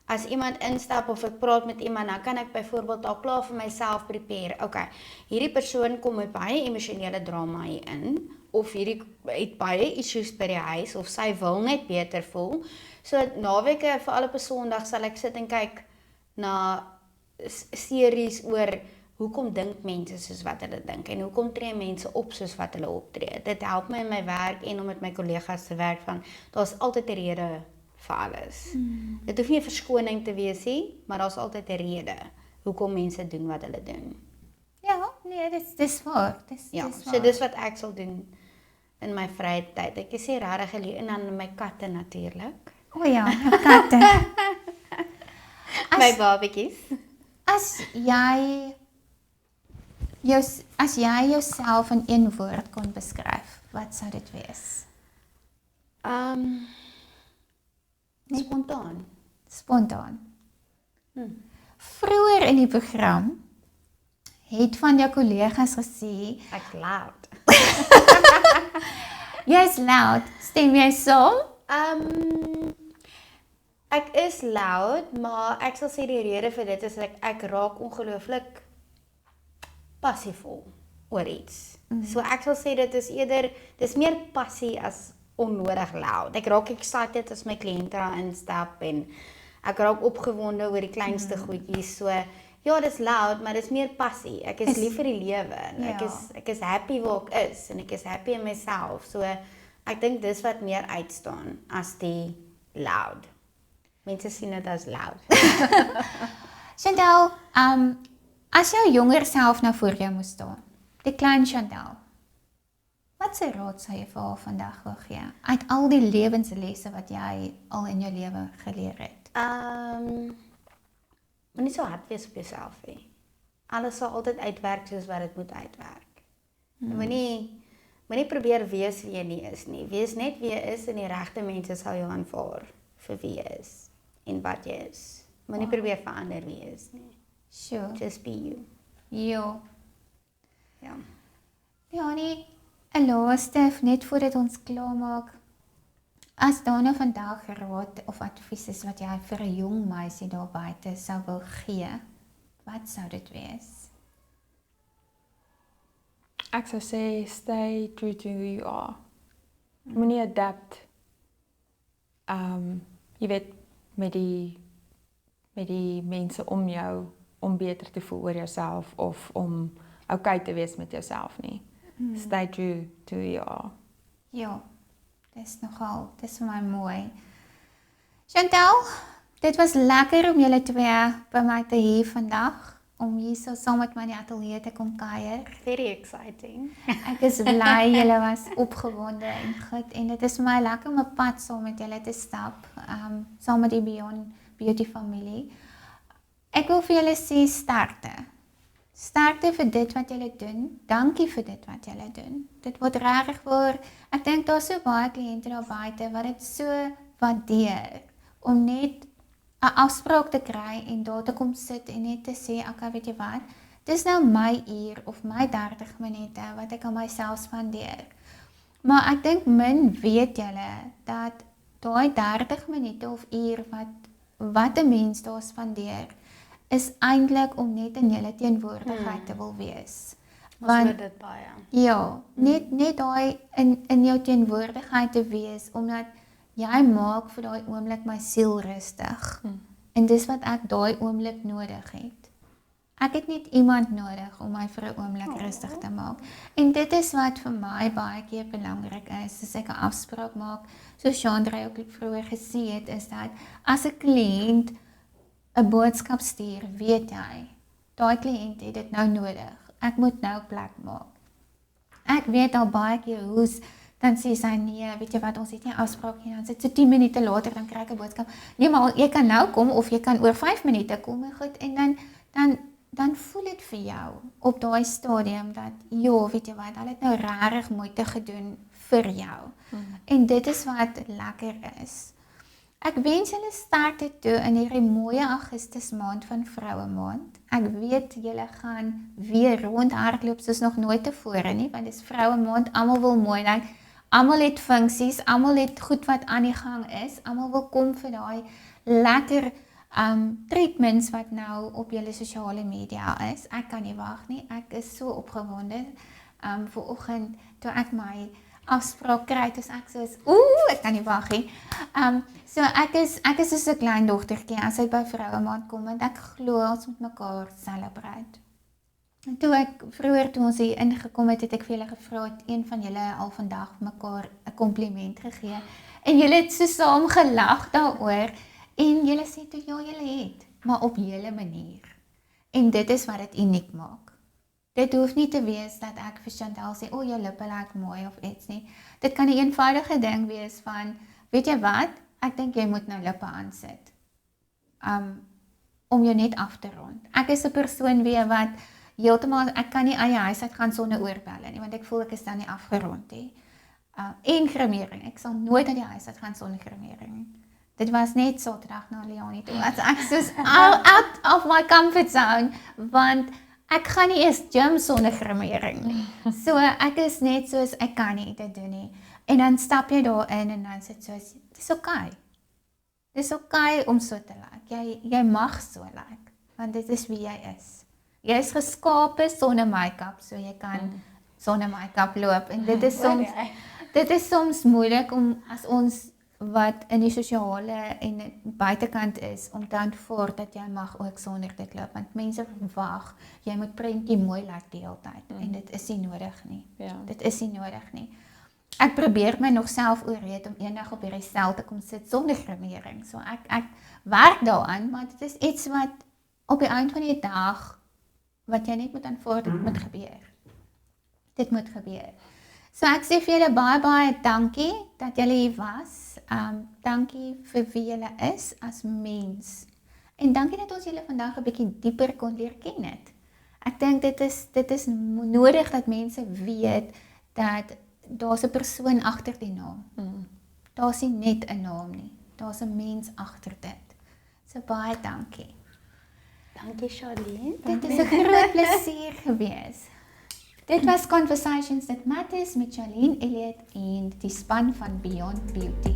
as iemand instap of ek praat met iemand, dan kan ek byvoorbeeld al klaar vir myself prepare. Okay, hierdie persoon kom met baie emosionele drama hier in of hierdie het baie issues by die huis of sy wil net beter voel. So naweke vir alle op 'n Sondag sal ek sit en kyk na series oor hoekom dink mense soos wat hulle dink en hoekom tree mense op soos wat hulle optree. Dit help my in my werk en om met my kollegas te werk van daar's altyd 'n rede vir alles. Dit hoef nie 'n verskoning te wees nie, maar daar's altyd 'n rede hoekom mense doen wat hulle doen. Ja, nee, dis waar. Ja, Dis so waar. dis wat ek sal doen in my vrye tyd. Ek is nie regtig geleë en dan my katte natuurlik. O ja, jou katte. My babatjies. As jy jouself in een woord kon beskryf, wat sou dit wees? Spontaan. Spontaan. Vroeër in die program het van jou kollegas gesê, Ek loud. jy's loud, stem jy saam? Ek is loud, maar ek sal sê die rede vir dit is dat ek raak ongelooflik passievol oor iets. So ek sal sê dis meer passie as onnodig loud. Ek raak excited as my kliënte daar instap en ek raak opgewonde oor die kleinste goedjies. So ja, dis loud, maar dis meer passie. Ek is lief vir die lewe en ek is happy waar ek is en ek is happy in myself. So ek dink dis wat meer uitstaan as die loud. Mense sien dit as loud. Chantal, as jou jonger self nou voor jou moes staan, die klein Chantal, wat se raad sou jy vir haar vandag wil gee uit al die lewenslesse wat jy al in jou lewe geleer het? Moenie so hard wees op jouself nie. Alles sal altyd uitwerk soos wat dit moet uitwerk. Moenie probeer wees wie jy nie is nie. Wees net wie jy is en die regte mense sal jou aanvaar vir wie jy is en wat jy is. Moenie probeer verander wie jy is nie. Sure. Just be you. Ja. Ja. Ja, nee, 'n laaste net voordat ons klaarmaak. As daar nou vandag raad of advies is wat jy vir 'n jong meisie daar buite sou wil gee, wat sou dit wees? Ek sou sê stay true to who you are. Moenie adapt. Jy weet met die mense om jou om beter te voel oor jouself of om okay te wees met jouself nie. Stay true to who you are. Ja, dis vir my mooi. Chantal, dit was lekker om julle twee by my te hê vandag, om hier so saam met my in die ateljee te kom kuier. Very exciting. Ek is bly julle was opgewonde en goed en dit is vir my lekker om 'n pad saam met julle te stap, saam met die Beyond Beauty familie. Ek wil vir julle sê sterkte. Sterkte vir dit wat julle doen. Dankie vir dit wat julle doen. Dit word regtig waar. Ek dink daar's so baie kliënte daar buite wat dit so waardeer om net 'n afspraak te kry en daar te kom sit en net te sê, okay, weet jy wat? Dis nou my uur of my 30 minute wat ek aan myself spandeer. Maar ek dink min weet julle dat daai 30 minute of uur wat 'n mens daar spandeer is eintlik om net in julle teenwoordigheid te wil wees. Want dit baie. Ja, net daai in jou teenwoordigheid te wees omdat jy maak vir daai oomblik my siel rustig. En dis wat ek daai oomblik nodig het. Ek het net iemand nodig om my vir 'n oomblik rustig te maak. En dit is wat vir my baie keer belangrik is, as ek 'n afspraak maak, soos Chandra ook vroeër gesê het, is dat as 'n kliënt 'n boodskap stuur, weet jy, daai kliënt het dit nou nodig. Ek moet nou plek maak. Ek weet al baie keer hoe's dan sê sy nee, weet jy wat, ons het nie 'n afspraak nie, dan sit so 10 minute later dan kry ek 'n boodskap. Nee, maar jy kan nou kom of jy kan oor 5 minute kom en goed en dan voel dit vir jou op daai stadium dat ja, weet jy wat, hulle het nou regtig moeite gedoen vir jou. En dit is wat lekker is. Ek wens julle sterkte toe in hierdie mooi Augustus maand van Vroue Maand. Ek weet julle gaan weer rondhardloop soos nog nooit tevore nie, want dis Vroue Maand, almal wil mooi lyk. Almal het funksies, almal het goed wat aan die gang is. Almal wil kom vir daai lekker treatments wat nou op julle sosiale media is. Ek kan nie wag nie. Ek is so opgewonde. Vanoggend toe ek my afspraak kry, dis ek soos ek kan nie wag nie. So ek is soos 'n klein dogtertjie as hy by Vroue Maand kom want ek glo ons moet mekaar celebrate. En toe ek vroeër toe ons hier ingekom het ek vir julle gevra het een van julle al vandag mekaar 'n kompliment gegee en julle het so saam gelag daaroor en julle sê toe ja julle het, maar op julle manier. En dit is wat dit uniek maak. Dit hoef nie te wees dat ek vir Chantal sê jou lippe lyk mooi of iets nie. Dit kan 'n eenvoudige ding wees van weet jy wat, ek dink jy moet nou lippe aansit. Om jou net af te rond. Ek is 'n persoon wat heeltemal ek kan nie aan die huis uit gaan sonder oorbelle nie want ek voel ek is dan nie afgerond nie. En grimering. Ek sal nooit uit die huis uit gaan sonder grimering. Dit was net Saterdag na Leonie toe. Ek soos out of my comfort zone want ek gaan nie eens gym sonder grimering nie. So ek is net soos ek kan nie dit doen nie. En dan stap jy daarin en dan sit soos dis okay. Dis okay om so te lyk. Jy mag so lyk want dit is wie jy is. Jy is geskape sonder make-up, so jy kan sonder make-up loop en dit is soms moeilik om as ons wat in die sosiale en buitekant is om te aanvaar dat jy mag ook sonder dit loop want mense verwag jy moet prentjie mooi lyk die hele tyd en dit is nie nodig nie. Ja. Dit is nie nodig nie. Ek probeer my nog self oorreed om eendag op hierdie stel te kom sit sonder grimering. So ek werk daaraan, maar dit is iets wat op die eind van die dag wat jy net moet aanvaar, dit moet gebeur. Dit moet gebeur. So ek sê vir julle baie dankie dat julle hier was. Dankie vir wie julle is as mens. En dankie dat ons julle vandag 'n bietjie dieper kon leer ken het. Ek dink dit is nodig dat mense weet dat daar's 'n persoon agter die naam. Daar's nie net 'n naam nie. Daar's 'n mens agter dit. So baie dankie. Dankie Charlene. Dit is 'n groot plesier gewees. Dit was Conversations That Matters met Charlene Elliott en die span van Beyond Beauty.